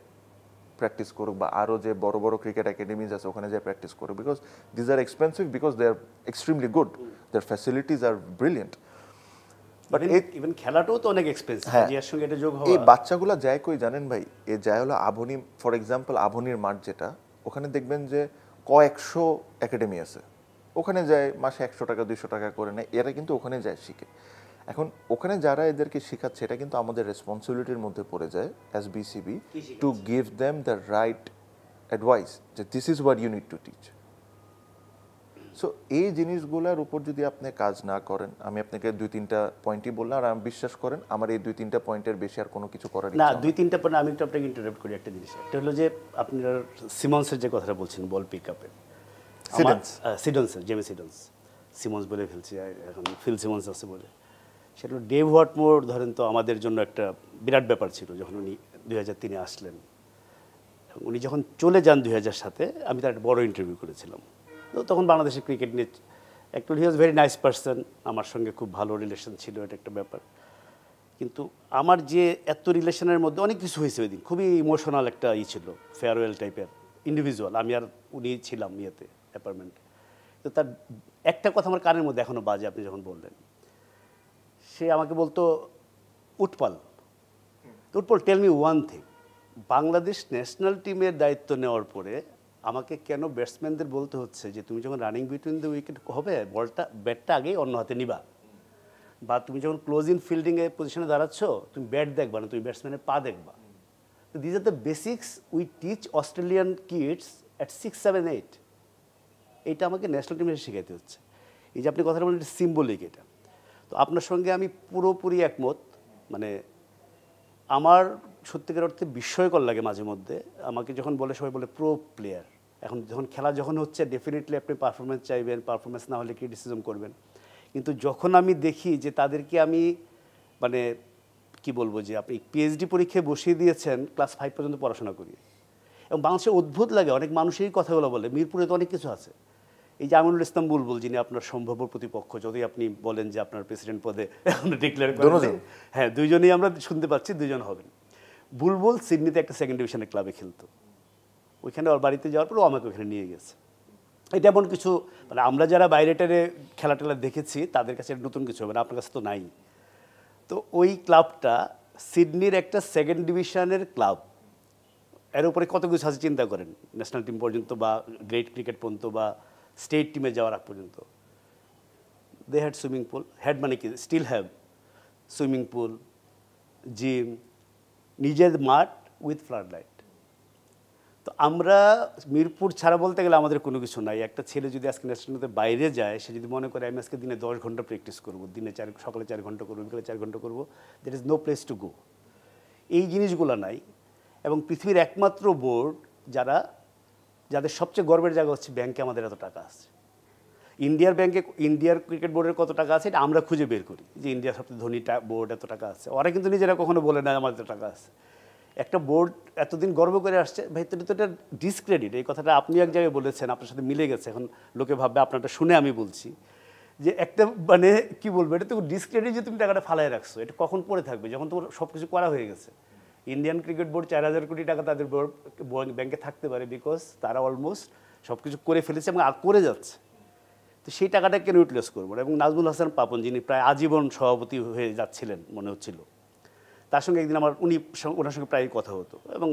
প্র্যাকটিস করুক, বা আরও যে বড় বড় ক্রিকেট একাডেমিজ আছে ওখানে যায় প্র্যাকটিস করুক, because these are expensive, because they are extremely good, their facilities are brilliant. But even খেলাটাও তো অনেক এক্সপেন্সিভ, এর সঙ্গে এটা যোগ হওয়া। এই বাচ্চাগুলো যায় কই জানেন ভাই? এ যায় হলো আভনি, ফর এক্সাম্পল আভনির মাঠ যেটা, ওখানে দেখবেন যে কয়েকশো একাডেমি আছে, ওখানে যায় মাসে 100 টাকা 200 টাকা করে নেয়, এরা কিন্তু ওখানে যায় শিখে। এখন ওখানে যারা এদেরকে শেখাচ্ছে, এটা কিন্তু আমাদের রেসপন্সিবিলিটির মধ্যে পড়ে যায় as BCB to give them the right advice, যে this is what you need to teach. So এই জিনিসগুলোর উপর যদি আপনি কাজ না করেন, আমি আপনাকে 2-3টা পয়েন্টই বললাম, আর আমি বিশ্বাস করেন আমার এই 2-3টা পয়েন্টের বেশি আর কোনো কিছু করার না, 2-3টা পয়েন্ট আমি একটু আপনাকে ইন্টারাপ্ট করি একটা জিনিস। একটা হলো যে আপনার সিমন্সের যে কথাটা বলছেন বল পিক আপে, সিডন্সের, জেমি সিডন্স, সিমন্স বলে ফেলছি এখন, ফিল সিমন্স আছে বলে, সেটা হলো ডেভ হোয়াটমোর ধরেন তো আমাদের জন্য একটা বিরাট ব্যাপার ছিল যখন উনি 2003-এ আসলেন। উনি যখন চলে যান 2007-এ আমি তার একটা বড় ইন্টারভিউ করেছিলাম। তো তখন বাংলাদেশের ক্রিকেট নিয়ে একটু হি ওয়াজ ভেরি নাইস পারসন, আমার সঙ্গে খুব ভালো রিলেশন ছিল, এটা একটা ব্যাপার। কিন্তু আমার যে এত রিলেশনের মধ্যে অনেক কিছু হয়েছে ওই দিন, খুবই ইমোশনাল একটা ছিল, ফেয়ারওয়েল টাইপের, ইন্ডিভিজুয়াল, আমি আর উনি ছিলাম ইয়েতে অ্যাপার্টমেন্টে। তো তার একটা কথা আমার কানের মধ্যে এখনও বাজে, আপনি যখন বললেন, সে আমাকে বলতো Utpal, Utpal tell me one thing, Bangladesh national টিমের দায়িত্ব নেওয়ার পরে আমাকে কেন ব্যাটসম্যানদের বলতে হচ্ছে যে তুমি যখন রানিং বিটুইন দ্য উইকেট হবে ব্যাটটা আগেই অন্য হাতে নিবা, বা তুমি যখন ক্লোজ ইন ফিল্ডিংয়ে পজিশনে দাঁড়াচ্ছ তুমি ব্যাট দেখবা না, তুমি ব্যাটসম্যানের পা দেখবা। তো these are the basics we teach Australian kids at 6, 7, 8। এইটা আমাকে ন্যাশনাল টিমে শেখাতে হচ্ছে। এই যে আপনি কথাটা বলেন, এটা সিম্বলিক। এটা তো আপনার সঙ্গে আমি পুরোপুরি একমত। মানে আমার সত্যিকার অর্থে বিস্ময়কর লাগে মাঝে মধ্যে আমাকে যখন বলে, সবাই বলে প্রো প্লেয়ার। এখন যখন খেলা যখন হচ্ছে ডেফিনেটলি আপনি পারফরমেন্স চাইবেন, পারফরমেন্স না হলে ক্রিটিসিজম করবেন। কিন্তু যখন আমি দেখি যে তাদেরকে আমি মানে কি বলবো, যে আপনি পিএইচডি পরীক্ষায় বসিয়ে দিয়েছেন ক্লাস 5 পর্যন্ত পড়াশোনা করি, এবং বাংলাদেশে অদ্ভুত লাগে, অনেক মানুষেরই কথাগুলো বলে, মিরপুরে তো অনেক কিছু আছে। এই যে আমিনুল ইসলাম বুলবুল, যিনি আপনার সম্ভাব্য প্রতিপক্ষ, যতই আপনি বলেন যে আপনার প্রেসিডেন্ট পদে এখন ডিক্লেয়ার করেন, হ্যাঁ দুইজনেই আমরা শুনতে পাচ্ছি দুইজন হবেন। বুলবুল সিডনিতে একটা সেকেন্ড ডিভিশনের ক্লাবে খেলতো, ওইখানে ওর বাড়িতে যাওয়ার পর ও আমাকে ওখানে নিয়ে গেছে। এটা এমন কিছু মানে আমরা যারা বাইরে টাইরে খেলা টেলা দেখেছি তাদের কাছে নতুন কিছু হবে না, আপনার কাছে তো নাই। তো ওই ক্লাবটা সিডনির একটা সেকেন্ড ডিভিশনের ক্লাব, এর উপরে কত কিছু আছে চিন্তা করেন, ন্যাশনাল টিম পর্যন্ত বা গ্রেট ক্রিকেট পর্যন্ত বা স্টেট টিমে যাওয়ার আগ পর্যন্ত। They had swimming pool, had মানে কি still have swimming pool, gym, নিজের মাঠ উইথ ফ্লাড লাইট। তো আমরা মিরপুর ছাড়া বলতে গেলে আমাদের কোনো কিছু নাই। একটা ছেলে যদি আজকে ন্যাশনালতে বাইরে যায়, সে যদি মনে করে আমি আজকে দিনে 10 ঘন্টা প্র্যাকটিস করবো, দিনে সকালে 4 ঘন্টা করবো, বিকালে 4 ঘন্টা করবো, that is no place to go. এই জিনিসগুলো নাই। এবং পৃথিবীর একমাত্র বোর্ড যাদের সবচেয়ে গর্বের জায়গা হচ্ছে ব্যাংকে আমাদের এত টাকা আছে। ইন্ডিয়ার ব্যাংকে, ইন্ডিয়ার ক্রিকেট বোর্ডের কত টাকা আছে এটা আমরা খুঁজে বের করি, যে ইন্ডিয়ার সবচেয়ে ধনী বোর্ড এত টাকা আছে। ওরা কিন্তু নিজেরা কখনো বলে না আমাদের টাকা আছে। একটা বোর্ড এতদিন গর্ব করে আসছে, ভাই তো এটা ডিসক্রেডিট। এই কথাটা আপনি এক জায়গায় বলেছেন, আপনার সাথে মিলে গেছে, এখন লোকে ভাববে আপনারটা শুনে আমি বলছি যে একটা মানে কি বলবো, এটা তো ডিসক্রেডিট যে তুমি টাকাটা ফালায় রাখছো, এটা কখন পড়ে থাকবে যখন তোমার সব কিছু করা হয়ে গেছে। ইন্ডিয়ান ক্রিকেট বোর্ড 4000 কোটি টাকা তাদের ব্যাংকে থাকতে পারে, বিকজ তারা অলমোস্ট সব কিছু করে ফেলেছে এবং আর করে যাচ্ছে। তো সেই টাকাটা কেন ইউটিলাইজ করবো না? এবং নাজমুল হাসান পাপন, যিনি প্রায় আজীবন সভাপতি হয়ে যাচ্ছিলেন মনে হচ্ছিল, তার সঙ্গে একদিন ওনার সঙ্গে প্রায় কথা হতো, এবং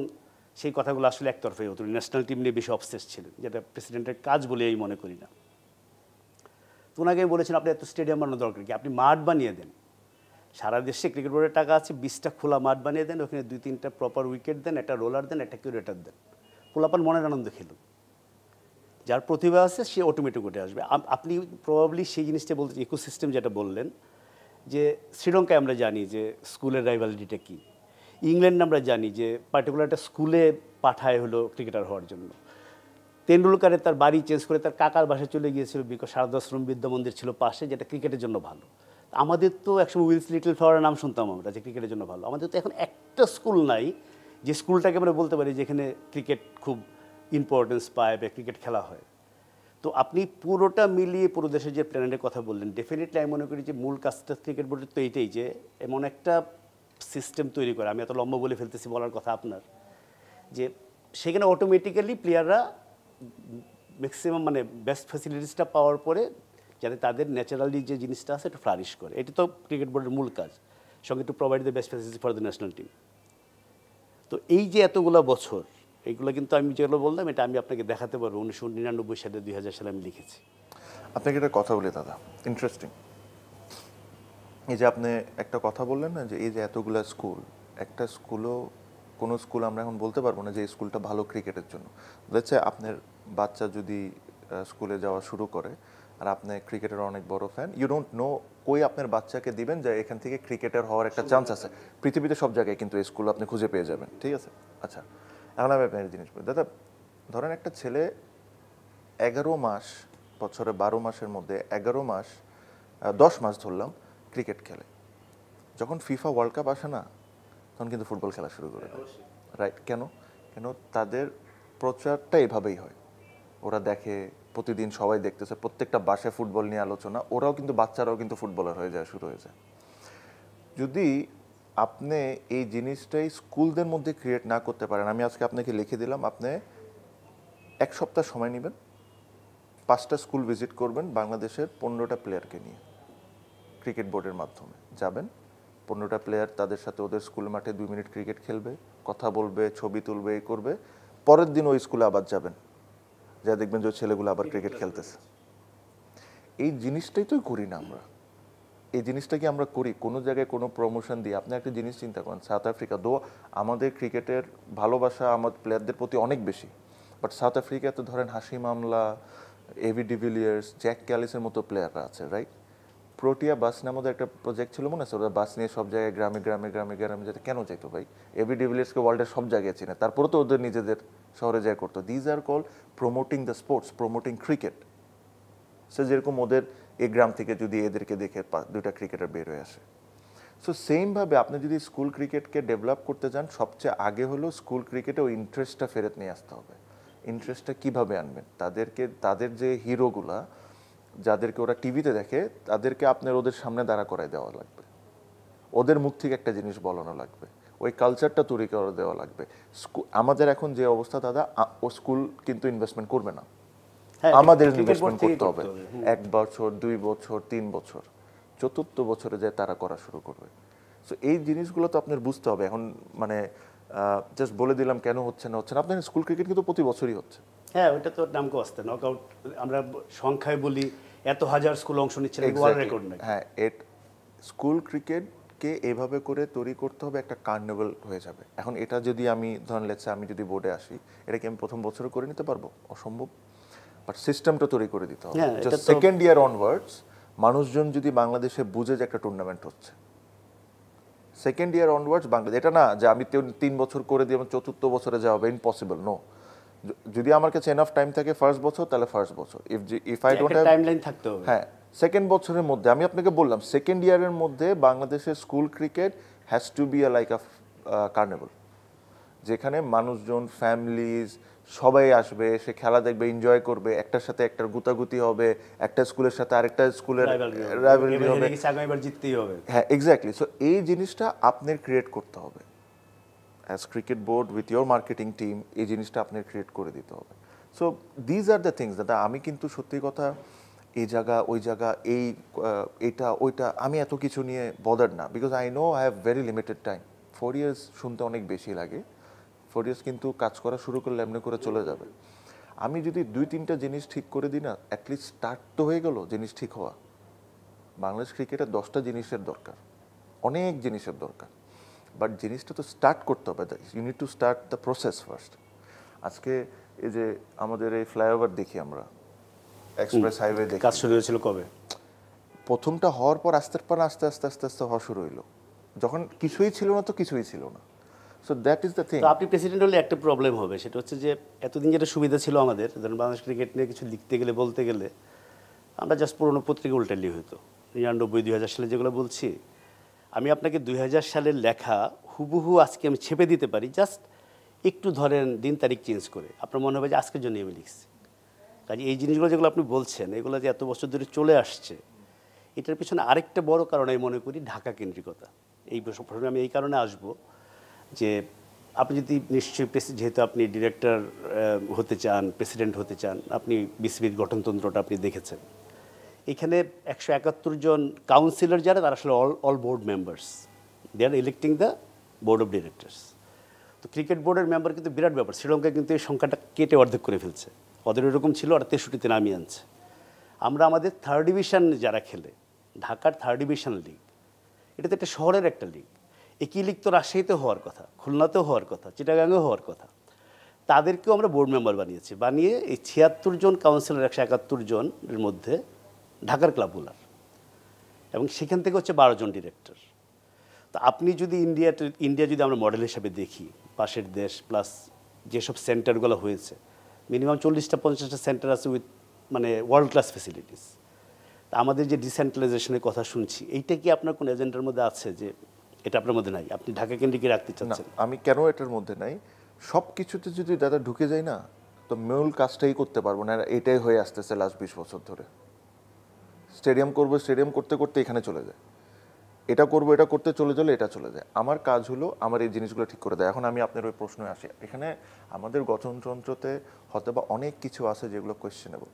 সেই কথাগুলো আসলে একতরফাই হতো। ন্যাশনাল টিম নিয়ে বেশি অবসেস ছিলেন, যেটা প্রেসিডেন্টের কাজ বলে আমি মনে করি না। তো ওনাকে বলেছেন আপনি এত স্টেডিয়াম বানানোর দরকার কি, আপনি মাঠ বানিয়ে দেন। সারা দেশে ক্রিকেট বোর্ডের টাকা আছে, 20টা খোলা মাঠ বানিয়ে দেন, ওখানে 2-3টা প্রপার উইকেট দেন, একটা রোলার দেন, একটা কিউরেটার দেন, পোলাপান মনের আনন্দ খেলুন। যার প্রতিভা আছে সে অটোমেটিক উঠে আসবে। আপনি প্রবাবলি সেই জিনিসটা বলতে, ইকোসিস্টেম যেটা বললেন, যে শ্রীলঙ্কায় আমরা জানি যে স্কুলের রাইভালিটিটা কী, ইংল্যান্ডে আমরা জানি যে পার্টিকুলার একটা স্কুলে পাঠায় হলো ক্রিকেটার হওয়ার জন্য। তেন্ডুলকারের তার বাড়ি চেঞ্জ করে তার কাকার বাসায় চলে গিয়েছিল, বিকজ শারদাশ্রম বিদ্যা মন্দির ছিল পাশে, যেটা ক্রিকেটের জন্য ভালো। আমাদের তো একসময় উইলস লিটল ফ্লাওয়ারের নাম শুনতাম আমরা, যে ক্রিকেটের জন্য ভালো। আমাদের তো এখন একটা স্কুল নাই যে স্কুলটাকে আমরা বলতে পারি যেখানে ক্রিকেট খুব ইম্পর্টেন্স পায় বা ক্রিকেট খেলা হয়। তো আপনি পুরোটা মিলিয়ে পুরো দেশের যে প্ল্যানের কথা বললেন, ডেফিনেটলি আমি মনে করি যে মূল কাজটা ক্রিকেট বোর্ডের তো এইটাই, যে এমন একটা সিস্টেম তৈরি করে, আমি এত লম্বা বলে ফেলতেছি বলার কথা আপনার, যে সেখানে অটোমেটিক্যালি প্লেয়াররা ম্যাক্সিমাম মানে বেস্ট ফ্যাসিলিটিসটা পাওয়ার পরে যাতে তাদের ন্যাচারালি যে জিনিসটা আছে একটু ফ্লারিশ করে। এটি তো ক্রিকেট বোর্ডের মূল কাজ, সঙ্গে to provide the best facility for the national team. তো এই যে এতগুলো বছর, এইগুলো কিন্তু আমি যেগুলো বললাম এটা আমি আপনাকে দেখাতে পারবো 1999 সালে, 2000 সালে আমি লিখেছি। আপনাকে একটা কথা বলি দাদা, ইন্টারেস্টিং। এই যে আপনি একটা কথা বললেন না, যে এই যে এতগুলো স্কুল, একটা স্কুলও, কোনো স্কুল আমরা এখন বলতে পারবো না যে এই স্কুলটা ভালো ক্রিকেটের জন্য। দেখছে আপনার বাচ্চা যদি স্কুলে যাওয়া শুরু করে আর আপনি ক্রিকেটের অনেক বড় ফ্যান, ইউ ডোন্ট নো কই আপনার বাচ্চাকে দিবেন যে এখান থেকে ক্রিকেটার হওয়ার একটা চান্স আছে। পৃথিবীতে সব জায়গায় কিন্তু এই স্কুল আপনি খুঁজে পেয়ে যাবেন, ঠিক আছে? আচ্ছা, এখন আমি আপনার জিনিস বলি দাদা, ধরেন একটা ছেলে 11 মাস, বছরে 12 মাসের মধ্যে 11 মাস, 10 মাস ধরলাম ক্রিকেট খেলে। যখন ফিফা ওয়ার্ল্ড কাপ আসে না, তখন কিন্তু ফুটবল খেলা শুরু করে দেয়, রাইট? কেন? কেন তাদের প্রচারটা এভাবেই হয়, ওরা দেখে প্রতিদিন সবাই দেখতেছে, প্রত্যেকটা বাসায় ফুটবল নিয়ে আলোচনা, ওরাও কিন্তু বাচ্চারাও কিন্তু ফুটবলার হয়ে যায়, শুরু হয়ে যায়। যদি আপনি এই জিনিসটাই স্কুলদের মধ্যে ক্রিয়েট না করতে পারেন, আমি আজকে আপনাকে লিখে দিলাম, আপনি 1 সপ্তাহ সময় নেবেন, 5টা স্কুল ভিজিট করবেন বাংলাদেশের 15টা প্লেয়ারকে নিয়ে, ক্রিকেট বোর্ডের মাধ্যমে যাবেন, 15টা প্লেয়ার, তাদের সাথে ওদের স্কুল মাঠে 2 মিনিট ক্রিকেট খেলবে, কথা বলবে, ছবি তুলবে, এই করবে। পরের দিন ওই স্কুলে আবার যাবেন, যা দেখবেন যে ছেলেগুলো আবার ক্রিকেট খেলতেছে। এই জিনিসটাই তো করি না আমরা। এই জিনিসটা কি আমরা করি কোনো জায়গায় কোনো প্রমোশন দিয়ে? আপনি একটা জিনিস চিন্তা করেন, সাউথ আফ্রিকা, দো আমাদের ক্রিকেটের ভালোবাসা আমাদের প্লেয়ারদের প্রতি অনেক বেশি, বাট সাউথ আফ্রিকাতে ধরেন হাসিম আমলা, এবি ডিভিলিয়ার্স, জ্যাক ক্যালিসের মতো প্লেয়াররা আছে, রাইট? প্রোটিয়া বাস নামে একটা প্রজেক্ট ছিল, মনে আছে? ওরা বাস নিয়ে সব জায়গায় গ্রামে গ্রামে গ্রামে গ্রামে যেতে কেন যাইতো ভাই? এবি ডিভিলিয়ার্সকে ওয়ার্ল্ডের সব জায়গায় চিনে, তারপরে তো ওদের নিজেদের শহরে যায় করতো। These are call promoting the sports, promoting cricket. সে যেরকম ওদের এই গ্রাম থেকে যদি এদেরকে দেখে 2টা ক্রিকেটার বের হয়ে আসে, সো সেমভাবে আপনি যদি স্কুল ক্রিকেটকে ডেভেলপ করতে চান, সবচেয়ে আগে হলো স্কুল ক্রিকেটে ওই ইন্টারেস্টটা ফেরত নিয়ে আসতে হবে। ইন্টারেস্টটা কীভাবে আনবেন? তাদেরকে, তাদের যে হিরোগুলা যাদেরকে ওরা টিভিতে দেখে, তাদেরকে আপনার ওদের সামনে দাঁড়া করায় দেওয়া লাগবে, ওদের মুখ থেকে একটা জিনিস বলানো লাগবে, ওই কালচারটা তৈরি করে দেওয়া লাগবে। আমাদের এখন যে অবস্থা দাদা, ও স্কুল কিন্তু ইনভেস্টমেন্ট করবে না, আমাদের ইনভেস্টমেন্ট করতে হবে। 1 বছর, 2 বছর, 3 বছর, 4th বছরে যায় তারা করা শুরু করবে। সো এই জিনিসগুলো তো আপনার বুঝতে হবে। এখন মানে জাস্ট বলে দিলাম কেন হচ্ছে না হচ্ছে না, আপনার স্কুল ক্রিকেট কিন্তু প্রতি বছরই হচ্ছে। হ্যাঁ, ওইটা তো নাম কস্তে নকআউট, আমরা সংখ্যায় বলি এত হাজার স্কুল অংশ নিচ্ছে, ওয়ার্ল্ড রেকর্ড নাই। হ্যাঁ, স্কুল ক্রিকেটকে এভাবে করে তৈরি করতে হবে, একটা কার্নিভাল হয়ে যাবে। এখন এটা যদি আমি ধরেন লেটসে আমি যদি বোর্ডে আসি, এটা কি আমি প্রথম বছরে করে নিতে পারবো? অসম্ভব। বাট সিস্টেমটা তৈরি করে দিতে হবে। সেকেন্ড ইয়ার অনওয়ার্ডস মানুষজন যদি বাংলাদেশে বুঝে যে একটা টুর্নামেন্ট হচ্ছে, সেকেন্ড ইয়ার অনওয়ার্ডস বাংলাদেশ, এটা না যে আমি 3 বছর করে দিয়ে আমার 4th বছরে যাওয়া হবে, ইম্পসিবল। নো, যদি আমার কাছে এনাফ টাইম থাকে ফার্স্ট বছর, তাহলে ফার্স্ট বছর। If I don't have timeline থাকতে হবে, হ্যাঁ, সেকেন্ড বছরের মধ্যে আমি আপনাকে বললাম, সেকেন্ড ইয়ারের মধ্যে বাংলাদেশের school cricket has to be like a carnival, যেখানে মানুষজন, ফ্যামিলিজ সবাই আসবে, সে খেলা দেখবে, এনজয় করবে, একটার সাথে একটার গুতাগুতি হবে, একটা স্কুলের সাথে আরেকটা স্কুলের রাইভালরি হবে, এবার জিততেই হবে। হ্যাঁ, এক্স্যাক্টলি। সো এই জিনিসটা আপনার ক্রিয়েট করতে হবে as cricket board with your marketing team, এই জিনিসটা আপনার ক্রিয়েট করে দিতে হবে। So these are the things দাদা। আমি কিন্তু সত্যি কথা এই জায়গা ওই জায়গা এইটা ওইটা আমি এত কিছু নিয়ে বদার না, because I know I have very limited time. 4 years শুনতে অনেক বেশি লাগে, 4 years কিন্তু কাজ করা শুরু করলে এমনি করে চলে যাবে। আমি যদি 2-3টা জিনিস ঠিক করে দিই না, অ্যাটলিস্ট স্টার্ট তো হয়ে গেল জিনিস ঠিক হওয়া। বাংলাদেশ ক্রিকেটের 10টা জিনিসের দরকার, অনেক জিনিসের দরকার, বাট জিনিসটা তো স্টার্ট করতে হবে। You need to start the process first. আজকে এই যে আমাদের এই ফ্লাইওভার দেখি আমরা, এক্সপ্রেস হাইওয়ে দেখি, কাজ শুরু হয়েছিল কবে? প্রথমটা হওয়ার পর আস্তে আস্তে হওয়া শুরু হইলো, যখন কিছুই ছিল না, তো কিছুই ছিল না। So that is the thing. আপনি প্রেসিডেন্ট হলে একটা প্রবলেম হবে, সেটা হচ্ছে যে এতদিন যেটা সুবিধা ছিল আমাদের, ধরুন বাংলাদেশ ক্রিকেট নিয়ে কিছু লিখতে গেলে, বলতে গেলে, আমরা জাস্ট পুরোনো পত্রিকা উল্টালি হতো। 99-2000 সালে যেগুলো বলছি, আমি আপনাকে 2000 সালের লেখা হুবহু আজকে আমি ছেপে দিতে পারি, জাস্ট একটু ধরেন দিন তারিখ চেঞ্জ করে, আপনার মনে হবে যে আজকের জন্য আমি লিখছি। কাজে এই জিনিসগুলো যেগুলো আপনি বলছেন, এগুলো যে এত বছর ধরে চলে আসছে, এটার পিছনে আরেকটা বড় কারণ আমি মনে করি ঢাকা কেন্দ্রিকতা। এই প্রশ্নে আমি এই কারণে আসব যে আপনি যদি নিশ্চয়ই যেহেতু আপনি ডিরেক্টর হতে চান, প্রেসিডেন্ট হতে চান, আপনি বিসিবির গঠনতন্ত্রটা আপনি দেখেছেন। এখানে 171 জন কাউন্সিলর যারা, তারা আসলে all board members, they are electing the board of directors. তো ক্রিকেট বোর্ডের মেম্বার কিন্তু বিরাট ব্যাপার। শ্রীলঙ্কা কিন্তু এই সংখ্যাটা কেটে অর্ধেক করে ফেলছে, ওদের এরকম ছিল, আর 63তে নামিয়ে আনছে। আমরা আমাদের 3rd ডিভিশন যারা খেলে, ঢাকার 3rd ডিভিশন লিগ, এটা তো একটা শহরের একটা লিগ। একই লিগ তো রাজশাহীতে হওয়ার কথা, খুলনাতেও হওয়ার কথা, চিটাগাঙেও হওয়ার কথা। তাদেরকেও আমরা বোর্ড মেম্বার বানিয়েছি, বানিয়ে এই 76 জন কাউন্সিলর 171 জনের মধ্যে ঢাকার ক্লাবগুলার, এবং সেখান থেকে হচ্ছে 12 জন ডিরেক্টর। তো আপনি যদি ইন্ডিয়া যদি আমরা মডেল হিসাবে দেখি, পাশের দেশ প্লাস যেসব সেন্টারগুলো হয়েছে, মিনিমাম 40-50টা সেন্টার আছে উইথ মানে ওয়ার্ল্ড ক্লাস ফেসিলিটিস। তা আমাদের যে ডিসেন্ট্রালাইজেশনের কথা শুনছি, এইটা কি আপনার কোনো এজেন্ডার মধ্যে আছে যে এটা আপনার মধ্যে নাই, আপনি ঢাকা কেন্দ্রিক রাখতে চাচ্ছেন? আমি কেন এটার মধ্যে নাই, সব কিছুতে যদি দাদা ঢুকে যায় না, তো মূল কাজটাই করতে পারবো না। এটাই হয়ে আসতেছে লাস্ট 20 বছর ধরে। স্টেডিয়াম করবো, স্টেডিয়াম করতে করতে এখানে চলে যায়, এটা করবো, এটা করতে চলে গেলে এটা চলে যায়। আমার কাজ হলো আমার এই জিনিসগুলো ঠিক করে দেয়। এখন আমি আপনার ওই প্রশ্নে আসি, এখানে আমাদের গঠনতন্ত্রতে হয়তো বা অনেক কিছু আছে যেগুলো কোয়েশ্চেনেবল।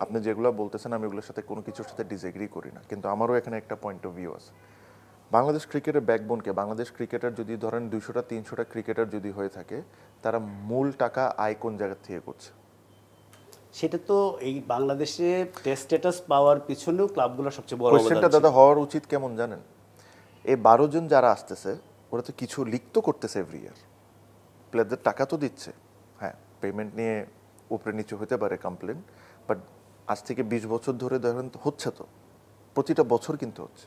আপনি যেগুলো বলতেছেন আমি ওগুলোর সাথে কোনো কিছুর সাথে ডিসএগ্রি করি না, কিন্তু আমারও এখানে একটা পয়েন্ট অফ ভিউ আছে। বাংলাদেশ ক্রিকেটের ব্যাকবোনকে, বাংলাদেশ ক্রিকেটার যদি ধরেন 200টা 300টা ক্রিকেটার যদি হয়ে থাকে, তারা মূল টাকা আয় কোন জায়গা থেকে করছে? সেটা তো এই বাংলাদেশে টেস্ট স্ট্যাটাস পাওয়ার পিছনেও ক্লাবগুলো সবচেয়ে বড় কোয়েশ্চেনটা অবদান দাদা হওয়ার উচিত কেমন জানেন? এই 12 জন যারা আসতেছে ওরা তো কিছু লিক তো করতেছে এভরি ইয়ার, প্লেয়ারদের টাকা তো দিচ্ছে। হ্যাঁ, পেমেন্ট নিয়ে উপরে নিচে হতে পারে কমপ্লেন, বাট আজ থেকে 20 বছর ধরে ধরেন তো হচ্ছে, তো প্রতিটা বছর কিন্তু হচ্ছে।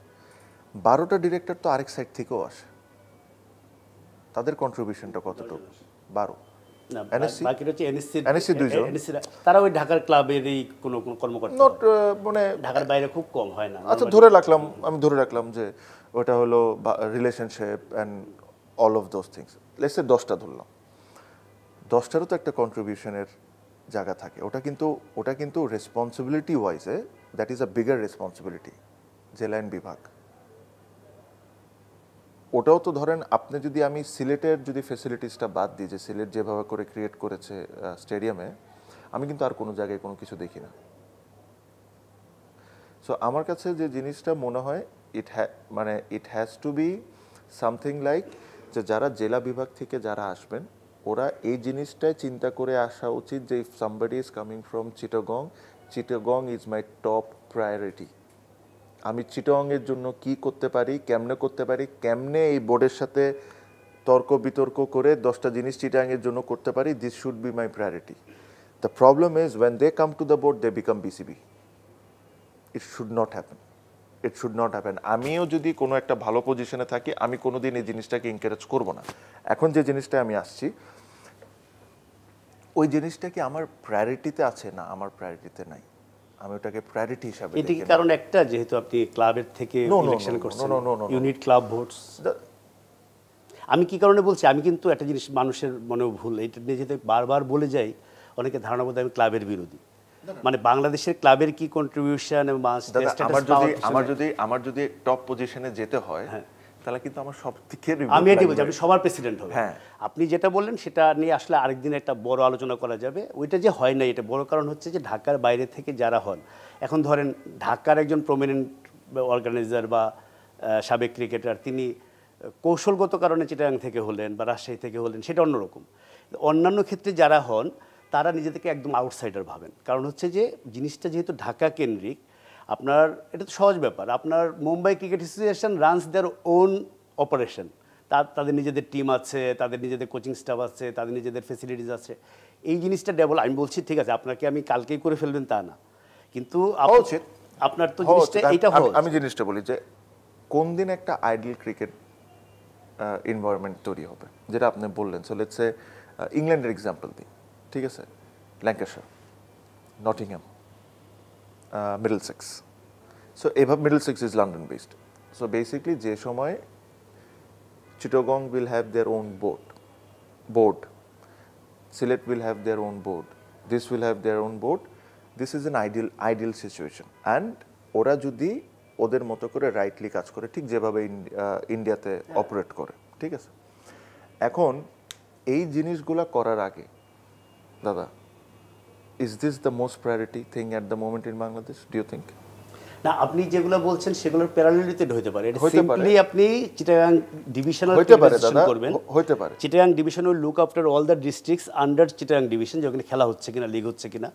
12টা ডিরেক্টর তো আরেক সাইড থেকেও আসে, তাদের কন্ট্রিবিউশনটা কতটুকু? 12 না, NSC বাকিটা হচ্ছে NSC 2 জন। তারা ওই ঢাকার ক্লাবেরই কোনো কোনো কর্মকর্তা, নট মানে ঢাকার বাইরে খুব কম হয় না। আচ্ছা ধরে রাখলাম, আমি ধরে রাখলাম যে ওটা হলো relationship and all of those things, let's say 10টা ধরলাম। 10টারও তো একটা কন্ট্রিবিউশনের জায়গা থাকে। ওটা কিন্তু রেসপন্সিবিলিটি ওয়াইজে that is a bigger responsibility. জেলা আইন বিভাগ, ওটাও তো ধরেন আপনি যদি, আমি সিলেটের যদি ফেসিলিটিসটা বাদ দিই, যে সিলেট যেভাবে করে ক্রিয়েট করেছে স্টেডিয়ামে, আমি কিন্তু আর কোনো জায়গায় কোনো কিছু দেখি না। সো আমার কাছে যে জিনিসটা মনে হয়, it has to be something like, যে যারা জেলা বিভাগ থেকে যারা আসবেন ওরা এই জিনিসটাই চিন্তা করে আসা উচিত যে if somebody is coming from Chittagong, Chittagong is my top priority. আমি চিটাগংয়ের জন্য কি করতে পারি, কেমনে করতে পারি, কেমনে এই বোর্ডের সাথে তর্ক বিতর্ক করে 10টা জিনিস চিটাগংয়ের জন্য করতে পারি, this should be my priority. The problem is when they come to the board they become BCB. It should not happen, it should not happen. আমিও যদি কোনো একটা ভালো পজিশনে থাকি, আমি কোনোদিন এই জিনিসটাকে এনকারেজ করব না। এখন যে জিনিসটা আমি আসছি, ওই জিনিসটা কি আমার প্রায়োরিটিতে আছে? না, আমার প্রায়োরিটিতে নাই। আমি ওটাকে প্রায়োরিটি হিসাবে এটা কি কারণ একটা, যেহেতু আপনি ক্লাবের থেকে ইলেকশন করছেন, ইউনিট ক্লাব ভোটস। আমি কি কারণে বলছি, আমি কিন্তু একটা জিনিস মানুষের মনেও ভুল, এটা নিয়ে যেতে বারবার বলে যাই, অনেকে ধারণা বোধ আমি ক্লাবের বিরোধী। মানে বাংলাদেশের ক্লাবের কি কন্ট্রিবিউশন এবং আমার যদি টপ পজিশনে যেতে হয়, তাহলে কিন্তু আমার সব থেকে, আমি এটাই বলছি, আপনি সবার প্রেসিডেন্ট হবে। হ্যাঁ, আপনি যেটা বললেন সেটা নিয়ে আসলে আরেকদিন একটা বড় আলোচনা করা যাবে। ওইটা যে হয় না, এটা বড় কারণ হচ্ছে যে ঢাকার বাইরে থেকে যারা হন, এখন ধরেন ঢাকার একজন প্রমিনেন্ট অর্গানাইজার বা সাবেক ক্রিকেটার, তিনি কৌশলগত কারণে চিটাগাং থেকে হলেন বা রাজশাহী থেকে হলেন, সেটা অন্যরকম। অন্যান্য ক্ষেত্রে যারা হন তারা নিজেদেরকে একদম আউটসাইডার ভাবেন। কারণ হচ্ছে যে জিনিসটা যেহেতু ঢাকা কেন্দ্রিক, আপনার এটা তো সহজ ব্যাপার, আপনার Mumbai cricket association runs their own operation, তাদের নিজেদের টিম আছে, তাদের নিজেদের কোচিং স্টাফ আছে, তাদের নিজেদের ফেসিলিটিস আছে। এই জিনিসটা ডেভেলপ, আমি বলছি ঠিক আছে আপনাকে আমি কালকেই করে ফেলবেন তা না, কিন্তু আপনার তো জিনিসটা এইটা হয়। আমি জিনিসটা বলি যে কোন দিন একটা আইডিয়াল ক্রিকেট এনভায়রনমেন্ট তৈরি হবে, যেটা আপনি বললেন। সো লেটস সে ইংল্যান্ডের এক্সাম্পল দিই, ঠিক আছে? Lancashire, Nottingham, Middlesex. সো এভাবে Middlesex is London based. So basically যে সময় Chittagong will have their own board, Sylhet will have their own board, this will have their own board. This is an ideal situation. And ওরা যদি ওদের মতো করে রাইটলি কাজ করে, ঠিক যেভাবে ইন্ডিয়াতে অপারেট করে, ঠিক আছে? এখন এই জিনিসগুলা করার আগে দাদা, is this the most priority thing at the moment in Bangladesh, do you think? না, আপনি যেগুলো বলছেন সেগুলোর প্যারালেলিটিতে হতে পারে। এটা সিম্পলি আপনি চিটাগাং ডিভিশনাল করবেন, হতে পারে Chittagong division will look after all the districts under Chittagong division, যেখানে খেলা হচ্ছে কিনা, লিগ হচ্ছে কিনা।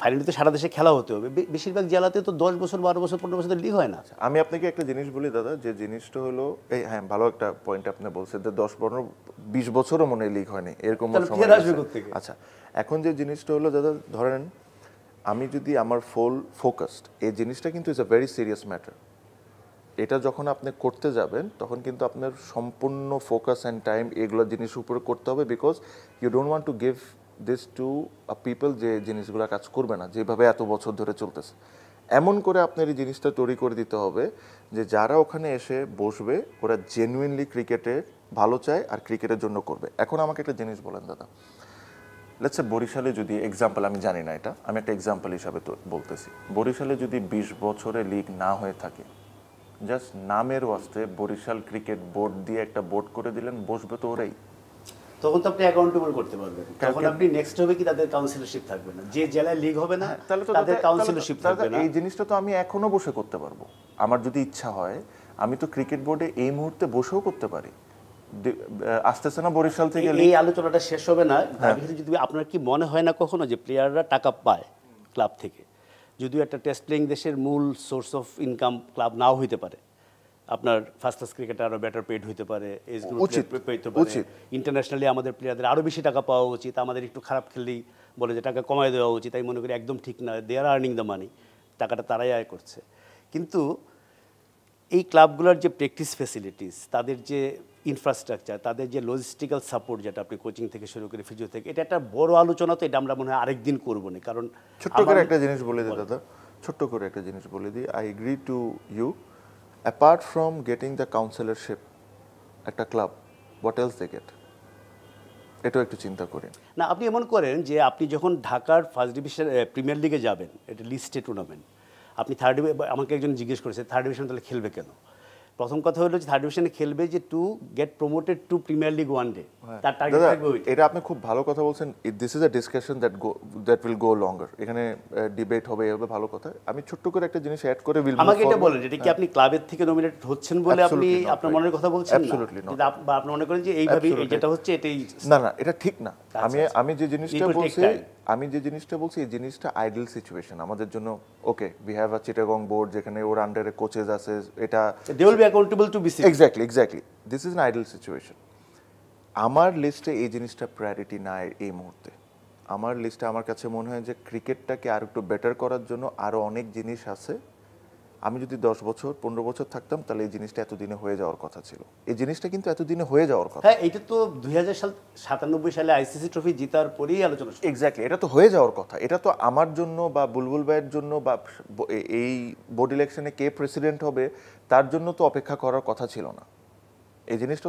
ফাইনালি তো সারা দেশে খেলা হতে হবে, বেশিরভাগ জেলাতে তো 10 বছর 12 বছর 15 বছর লিগ হয় না। আমি আপনাকে একটা জিনিস বলি দাদা, যে জিনিসটা হলো এই, হ্যাঁ ভালো একটা পয়েন্ট আপনি বলছেন যে 10-15-20 বছরও মনে লিগ হয়নি, এরকম সময়। আচ্ছা, এখন যে জিনিসটা হলো দাদা, ধরেন আমি যদি আমার ফুল ফোকাসড, এই জিনিসটা কিন্তু is a very serious matter. এটা যখন আপনি করতে যাবেন তখন কিন্তু আপনার সম্পূর্ণ ফোকাস অ্যান্ড টাইম এগুলো জিনিস উপরে করতে হবে, because you don't want to give this to a people যে জিনিসগুলো কাজ করবে না, যেভাবে এত বছর ধরে চলতেছে। এমন করে আপনার এই জিনিসটা তৈরি করে দিতে হবে যে যারা ওখানে এসে বসবে ওরা জেনুইনলি ক্রিকেটে ভালো চায় আর ক্রিকেটের জন্য করবে। এখন আমাকে একটা জিনিস বলেন দাদা, লেটস সে বরিশালে যদি এক্সাম্পল, আমি জানি না এটা, আমি একটা এক্সাম্পল হিসাবে তো বলতেছি, বরিশালে যদি 20 বছরে লিগ না হয়ে থাকে, জাস্ট নামের ওয়াস্তে বরিশাল ক্রিকেট বোর্ড দিয়ে একটা বোর্ড করে দিলেন, বসবে তো ওরাই। তখন তো আপনি অ্যাকাউন্টেবল করতে পারবেন, তখন আপনি নেক্সট হবে কি তাদের কাউন্সিলরশিপ থাকবে না, যে জেলায় লিগ হবে না তাহলে তো তাদের কাউন্সিলরশিপ থাকবে না। এই জিনিসটা তো আমি এখনো বসে করতে পারবো, আমার যদি ইচ্ছা হয় আমি তো ক্রিকেট বোর্ডে এই মুহূর্তে বসেও করতে পারি। আসতেছে না বরিশাল থেকে এই আলোচনাটা শেষ হবে না, যদি আপনার কি মনে হয় না কখনো যে প্লেয়াররা টাকা পায় ক্লাব থেকে, যদিও একটা টেস্ট প্লেয়িং দেশের মূল সোর্স অফ ইনকাম ক্লাব নাও হইতে পারে, আপনার ফার্স্ট ক্লাস ক্রিকেটে আরো বেটার পেড হইতে পারে, এজ গ্রুপ পেতে পারে, ইন্টারন্যাশনালি আমাদের প্লেয়ারদের আরো বেশি টাকা পাওয়া উচিত, আমাদের একটু খারাপ খেললেই বলে যে টাকা কমায় দেওয়া উচিত, তাই মনে করি একদম ঠিক না, দে আর আর্নিং দ্য মানি, টাকাটা তারাই আয় করছে। কিন্তু এই ক্লাবগুলোর যে প্র্যাকটিস ফ্যাসিলিটিস, তাদের যে ইনফ্রাস্ট্রাকচার, তাদের যে লজিস্টিক্যাল সাপোর্ট, যেটা আপনি কোচিং থেকে শুরু করে ফিজিও থেকে, এটা একটা বড় আলোচনা, তো এটা আমরা মনে হয় আরেকদিন করবো না। কারণ ছোট্ট করে একটা জিনিস বলে দিই দাদা, ছোট্ট করে একটা জিনিস বলে দিই, I agree to you, apart from getting the councillorship একটা club, what else they get, এটাও একটু চিন্তা করেন না। আপনি এমন করেন যে আপনি যখন ঢাকার ফার্স্ট ডিভিশন প্রিমিয়ার লিগে যাবেন, এটা লিস্টে টুর্নামেন্ট, আপনি আমাকে একজন জিজ্ঞেস করেছে থার্ড ডিভিশন তাহলে খেলবে কেন। প্রথম কথা হলো যে থার্ড ডিভিশনে খেলবে যে to get promoted to premier league one day, তার টার্গেট থাকবে ওইটা। এটা আপনি খুব ভালো কথা বলছেন, this is a discussion that will go longer, এখানে ডিবেট হবে, এগুলো ভালো কথা। আমি ছোট্ট করে একটা জিনিস অ্যাড করে আমাকে এটা বলেন, এটা কি আপনি ক্লাবের থেকে নমিনেটেড হচ্ছেন বলে আপনি আপনার মনের কথা বলছেন না, বা আপনি মনে করেন যে এইভাবে যেটা হচ্ছে এটাই না, না এটা ঠিক না। আমি যে জিনিসটা বলছি এই জিনিসটা আইডল সিচুয়েশন আমাদের জন্য। Okay, we have a Chittagong board যেখানে ওর আন্ডারে কোচেস আছে, এটা they will be accountable to BCB. Exactly this is an ideal situation. আমার লিস্টে এই জিনিসটা প্রায়োরিটি না এই মুহূর্তে। আমার লিস্টে আমার কাছে মনে হয় যে ক্রিকেটটাকে আর একটু বেটার করার জন্য আরও অনেক জিনিস আছে। আমি যদি 10 বছর 15 বছর থাকতাম তাহলে এই জিনিসটা এতদিনে হয়ে যাওয়ার কথা ছিল। এই জিনিসটা কিন্তু এতদিনে হয়ে যাওয়ার কথা। হ্যাঁ, এটা তো 2097 সালে আইসিসি ট্রফি জেতার পরেই আলোচনা। এক্স্যাক্টলি, এটা তো হয়ে যাওয়ার কথা। এটা তো আমার জন্য বা বুলবুল ভাইয়ের জন্য বা এই বোর্ড ইলেকশনে কে প্রেসিডেন্ট হবে তার জন্য তো অপেক্ষা করার কথা ছিল না। এই জিনিসটা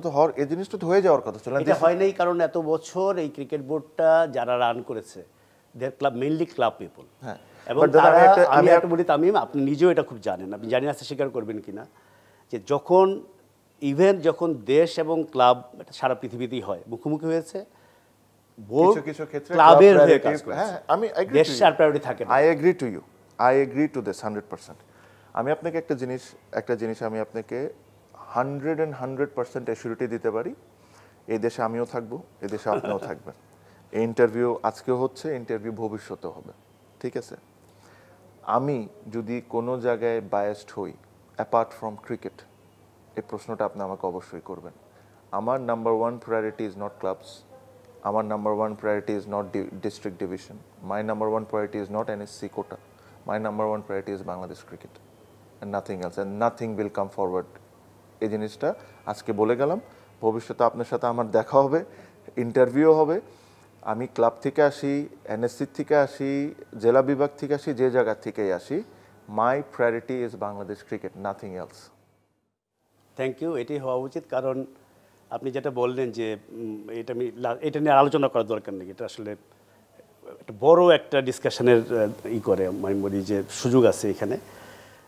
তো হয়ে যাওয়ার কথা ছিল। এটা হয় নাই কারণ এত বছর এই ক্রিকেট বোর্ডটা যারা রান করেছে, দেয়ার ক্লাব মেইনলি ক্লাব পিপল। হ্যাঁ, এবং আমি একটা বলি তামিম, আপনি নিজেও এটা খুব জানেন, আপনি জানি না স্বীকার করবেন কিনা, যে যখন দেশ এবং ক্লাব সারা পৃথিবীতেই হয় মুখোমুখি হয়েছে, বোর্ড কিছু ক্ষেত্রে ক্লাবের হয়ে কাজ করে। হ্যাঁ, আমি দেশ আর প্রায়োরিটি থাকে না। I agree to this 100%। আমি আপনাকে একটা জিনিস আমি আপনাকে 100% অ্যাসিউরিটি দিতে পারি, এই দেশে আমিও থাকবো, এই দেশে আপনিও থাকবেন। এই ইন্টারভিউ আজকেও হচ্ছে, ইন্টারভিউ ভবিষ্যতেও হবে, ঠিক আছে? আমি যদি কোনো জায়গায় বায়াসড হই অ্যাপার্ট ফ্রম ক্রিকেট, এই প্রশ্নটা আপনি আমাকে অবশ্যই করবেন। আমার number 1 priority is not clubs, আমার number 1 priority is not district division, my number 1 priority is not NSC quota, my number 1 priority is Bangladesh cricket and nothing else, and nothing will come forward. এই জিনিসটা আজকে বলে গেলাম, ভবিষ্যতে আপনার সাথে আমার দেখা হবে, ইন্টারভিউ হবে। আমি ক্লাব থেকে আসি, এনএসসি থেকে আসি, জেলা বিভাগ থেকে আসি, যে জায়গা থেকেই আসি, my priority is Bangladesh cricket, nothing else. Thank you, এটাই হওয়া উচিত। কারণ আপনি যেটা বললেন যে এটা নিয়ে আলোচনা করার দরকার নেই, এটা আসলে একটা বড় একটা ডিসকাশনের করে আমি বলি যে সুযোগ আছে এখানে,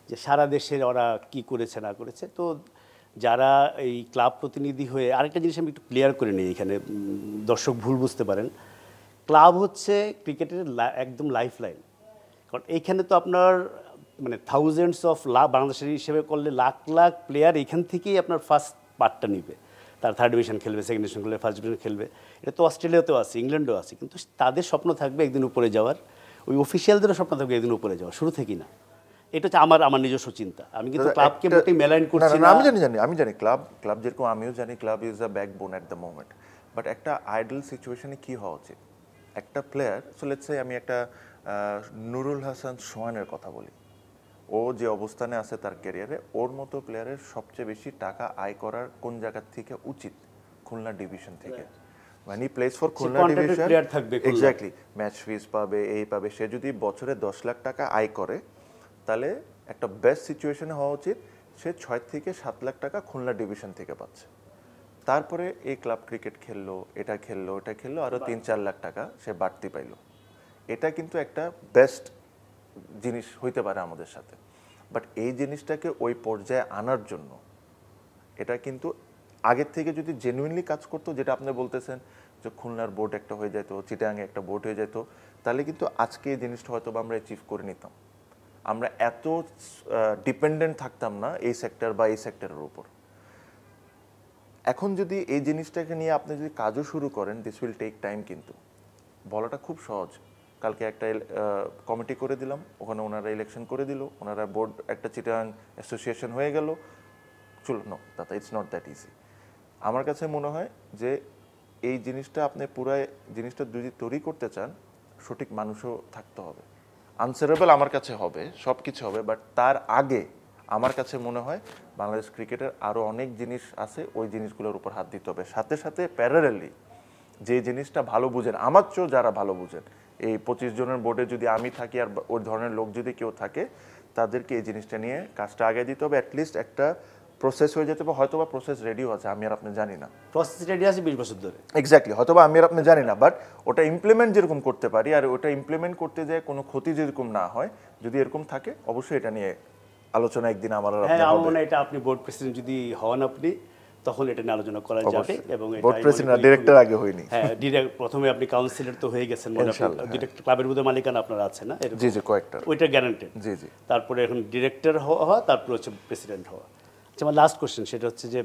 যে সারা দেশের ওরা কি করেছে না করেছে। তো যারা এই ক্লাব প্রতিনিধি হয়ে, আরেকটা জিনিস আমি একটু ক্লিয়ার করে নিই এখানে, দর্শক ভুল বুঝতে পারেন, ক্লাব হচ্ছে ক্রিকেটের একদম লাইফ লাইন। কারণ এইখানে তো আপনার মানে থাউজেন্ডস অফ বাংলাদেশের হিসেবে করলে লাখ লাখ প্লেয়ার এখান থেকেই আপনার ফার্স্ট পার্টটা নিবে, তার থার্ড ডিভিশন খেলবে, সেকেন্ড ডিভিশন খেলবে, ফার্স্ট ডিভিশন খেলবে। এটা তো অস্ট্রেলিয়াতেও আছে, ইংল্যান্ডেও আছে, কিন্তু তাদের স্বপ্ন থাকবে একদিন উপরে যাওয়ার, ওই অফিসিয়ালদেরও স্বপ্ন থাকবে একদিন উপরে যাওয়ার, শুরু থেকেই না। এটা হচ্ছে আমার নিজস্ব চিন্তা। আমি কিন্তু ক্লাবকে মোটেই মেলাইন করছি না। আমি জানি ক্লাব যেরকম আমিও জানি club is a backbone at the moment, but একটা আইডল সিচুয়েশনে কি হওয়া উচিত, একটা প্লেয়ার, সো লেটস সে আমি একটা নুরুল হাসান সোহানের কথা বলি, ও যে অবস্থানে আছে তার ক্যারিয়ারে, ওর মতো প্লেয়ারের সবচেয়ে বেশি টাকা আয় করার কোন জায়গা থেকে উচিত? খুলনা ডিভিশন থেকে। মানে he plays for Khulna division, exactly, match fees পাবে, এই পাবে। সে যদি বছরে 10 লাখ টাকা আয় করে তাহলে একটা বেস্ট সিচুয়েশনে হওয়া উচিত সে 6 থেকে 7 লাখ টাকা খুলনা ডিভিশন থেকে পাচ্ছে। তারপরে এই ক্লাব ক্রিকেট খেললো, এটা খেললো, আরও 3-4 লাখ টাকা সে বাড়তি পাইলো। এটা কিন্তু একটা বেস্ট জিনিস হইতে পারে আমাদের সাথে। বাট এই জিনিসটাকে ওই পর্যায়ে আনার জন্য এটা কিন্তু আগের থেকে যদি জেনুইনলি কাজ করতো, যেটা আপনি বলতেছেন যে খুলনার বোর্ড একটা হয়ে যেত, চিটাগাংয়ে একটা বোর্ড হয়ে যেত, তাহলে কিন্তু আজকে এই জিনিসটা হয়তো আমরা অ্যাচিভ করে নিতাম। আমরা এত ডিপেন্ডেন্ট থাকতাম না এই সেক্টর বা এই সেক্টরের উপর। এখন যদি এই জিনিসটাকে নিয়ে আপনি যদি কাজও শুরু করেন, দিস উইল টেক টাইম। কিন্তু বলাটা খুব সহজ। কালকে একটা কমিটি করে দিলাম, ওখানে ওনারা ইলেকশন করে দিল, ওনারা বোর্ড একটা চিটাগাং অ্যাসোসিয়েশন হয়ে গেল, চলো। নো দাদা, ইটস নট দ্যাট ইজি। আমার কাছে মনে হয় যে এই জিনিসটা আপনি পুরাই জিনিসটা যদি তৈরি করতে চান, সঠিক মানুষও থাকতে হবে। আনসারেবল আমার কাছে হবে, সব কিছু হবে, বাট তার আগে আমার কাছে মনে হয় বাংলাদেশ ক্রিকেটের আরও অনেক জিনিস আছে, ওই জিনিসগুলোর উপর হাত দিতে হবে। সাথে সাথে প্যারালালি যে জিনিসটা ভালো বুঝেন, আমার চেয়েও যারা ভালো বুঝেন, এই 25 জনের বোর্ডে যদি আমি থাকি আর ওই ধরনের লোক যদি কেউ থাকে, তাদেরকে এই জিনিসটা নিয়ে কাজটা আগে দিতে হবে। অ্যাটলিস্ট একটা প্রসেস হয়ে যেতে হবে, হয়তো বা প্রসেস রেডিও আছে, আমি আর আপনি জানি না। প্রসেস রেডি আছে 20 বছর ধরে, এক্স্যাক্টলি, হয়তো বা আমি আর আপনি জানি না, বাট ওটা ইমপ্লিমেন্ট যেরকম করতে পারি, আর ওটা ইমপ্লিমেন্ট করতে যায় কোনো ক্ষতি যেরকম না হয়, যদি এরকম থাকে, অবশ্যই এটা নিয়ে আলোচনা একদিন আমার আর হ্যাঁ, আপনার আমার হবে। মনে হয় এটা আপনি বোর্ড প্রেসিডেন্ট যদি হন আপনি, তখন এটা নিয়ে আলোচনা করা যাবে। এবং বোর্ড প্রেসিডেন্ট ডিরেক্টর আগে হয়নি। হ্যাঁ, প্রথমে আপনি কাউন্সিলর তো হয়ে গেছেন, ডিরেক্টর ক্লাবের মধ্যে মালিকানা আপনার আছে না? জি জি, কয়েকটা। ওইটা গ্যারান্টেড। জি জি। তারপরে এখন ডিরেক্টর হওয়া, তারপরে হচ্ছে প্রেসিডেন্ট হওয়া। আচ্ছা, আমার লাস্ট কোশ্চেন সেটা হচ্ছে যে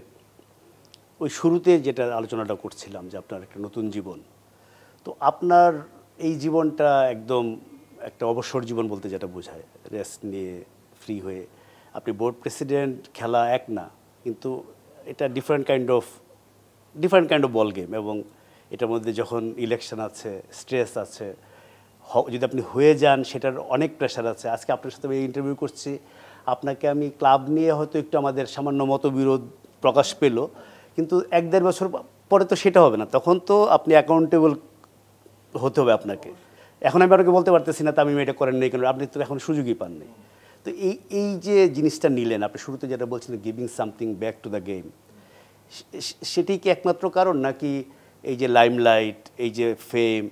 ওই শুরুতে যেটা আলোচনাটা করছিলাম যে আপনার একটা নতুন জীবন, তো আপনার এই জীবনটা একদম একটা অবসর জীবন বলতে যেটা বোঝায়, রেস্ট নিয়ে ফ্রি হয়ে আপনি বোর্ড প্রেসিডেন্ট, খেলা এক না, কিন্তু এটা different kind of ball game. এবং এটার মধ্যে যখন ইলেকশন আছে, স্ট্রেস আছে, যদি আপনি হয়ে যান সেটার অনেক প্রেশার আছে। আজকে আপনার সাথে এই ইন্টারভিউ করছি, আপনাকে আমি ক্লাব নিয়ে হয়তো একটু আমাদের সামান্য মতবিরোধ প্রকাশ পেল, কিন্তু 1-1.5 বছর পরে তো সেটা হবে না, তখন তো আপনি অ্যাকাউন্টেবল হতে হবে আপনাকে। এখন আমি আপনাকে বলতে পারতেছি না তামিম এটা করেন নেই কেন, আপনি তো এখন সুযোগই পাননি। তো এই যে জিনিসটা নিলেন আপনি, শুরুতে যেটা বলছিলেন giving something back to the game, সেটি কি একমাত্র কারণ, নাকি এই যে লাইমলাইট, এই যে ফেম,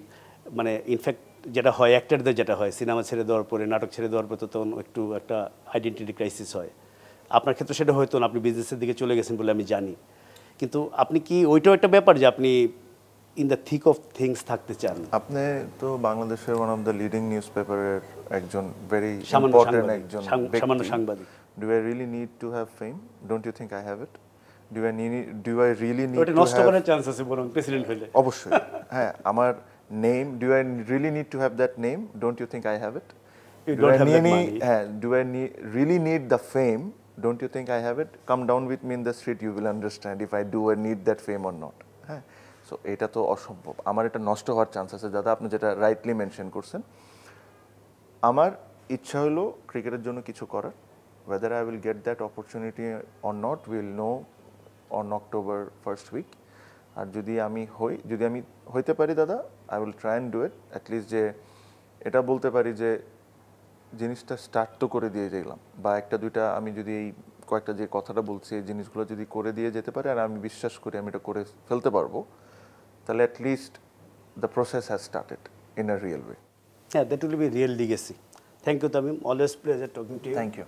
মানে ইনফ্যাক্ট যেটা হয় অ্যাক্টরদের, যেটা হয় সিনেমা ছেড়ে দেওয়ার পরে, নাটক ছেড়ে দেওয়ার পরে, তখন একটু একটা আইডেন্টিটি ক্রাইসিস হয়। আপনার ক্ষেত্রে সেটা হয়তো না, আপনি বিজনেসের দিকে চলে গেছেন বলে আমি জানি, কিন্তু আপনি কি ওইটাও একটা ব্যাপার যে আপনি in the thick of things থাকতে চান? আপনি তো বাংলাদেশের one of the leading news পেপারের একজন ভেরি সামান্য ইম্পর্টেন্ট একজন সামান্য ব্যক্তি। সাংবাদিক। Do I really need to have fame? Don't you think I have it? Do I really need ওটা টু নষ্ট হ্যাভ? করার চান্স আছে বরং প্রেসিডেন্ট হলে। অবশ্যই, হ্যাঁ। আমার name, do I really need to have that name? Don't you think I have it? You don't have that money. হ্যাঁ, do I really need the fame? Don't you think I have it? Come down with me in the street, you will understand if I do I need that fame or not. হ্যাঁ, সো এটা তো অসম্ভব। আমার এটা নষ্ট হওয়ার চান্স আছে। দাদা, আপনি যেটা রাইটলি মেনশন করছেন, আমার ইচ্ছা হলো ক্রিকেটের জন্য কিছু করার। whether I will get that opportunity or not, we'll know on October 1st week. আর যদি আমি হইতে পারি দাদা, I will try and do it. at least যে এটা বলতে পারি যে জিনিসটা স্টার্ট তো করে দিয়ে গেলাম, বা একটা দুইটা আমি যদি এই কয়েকটা যে কথাটা বলছি এই জিনিসগুলো যদি করে দিয়ে যেতে পারি, আর আমি বিশ্বাস করি আমি এটা করে ফেলতে পারবো, তাহলে at least the process has started in a real way. Yeah, that will be real legacy. Thank you, Tamim. Always pleasure talking to you. Thank you.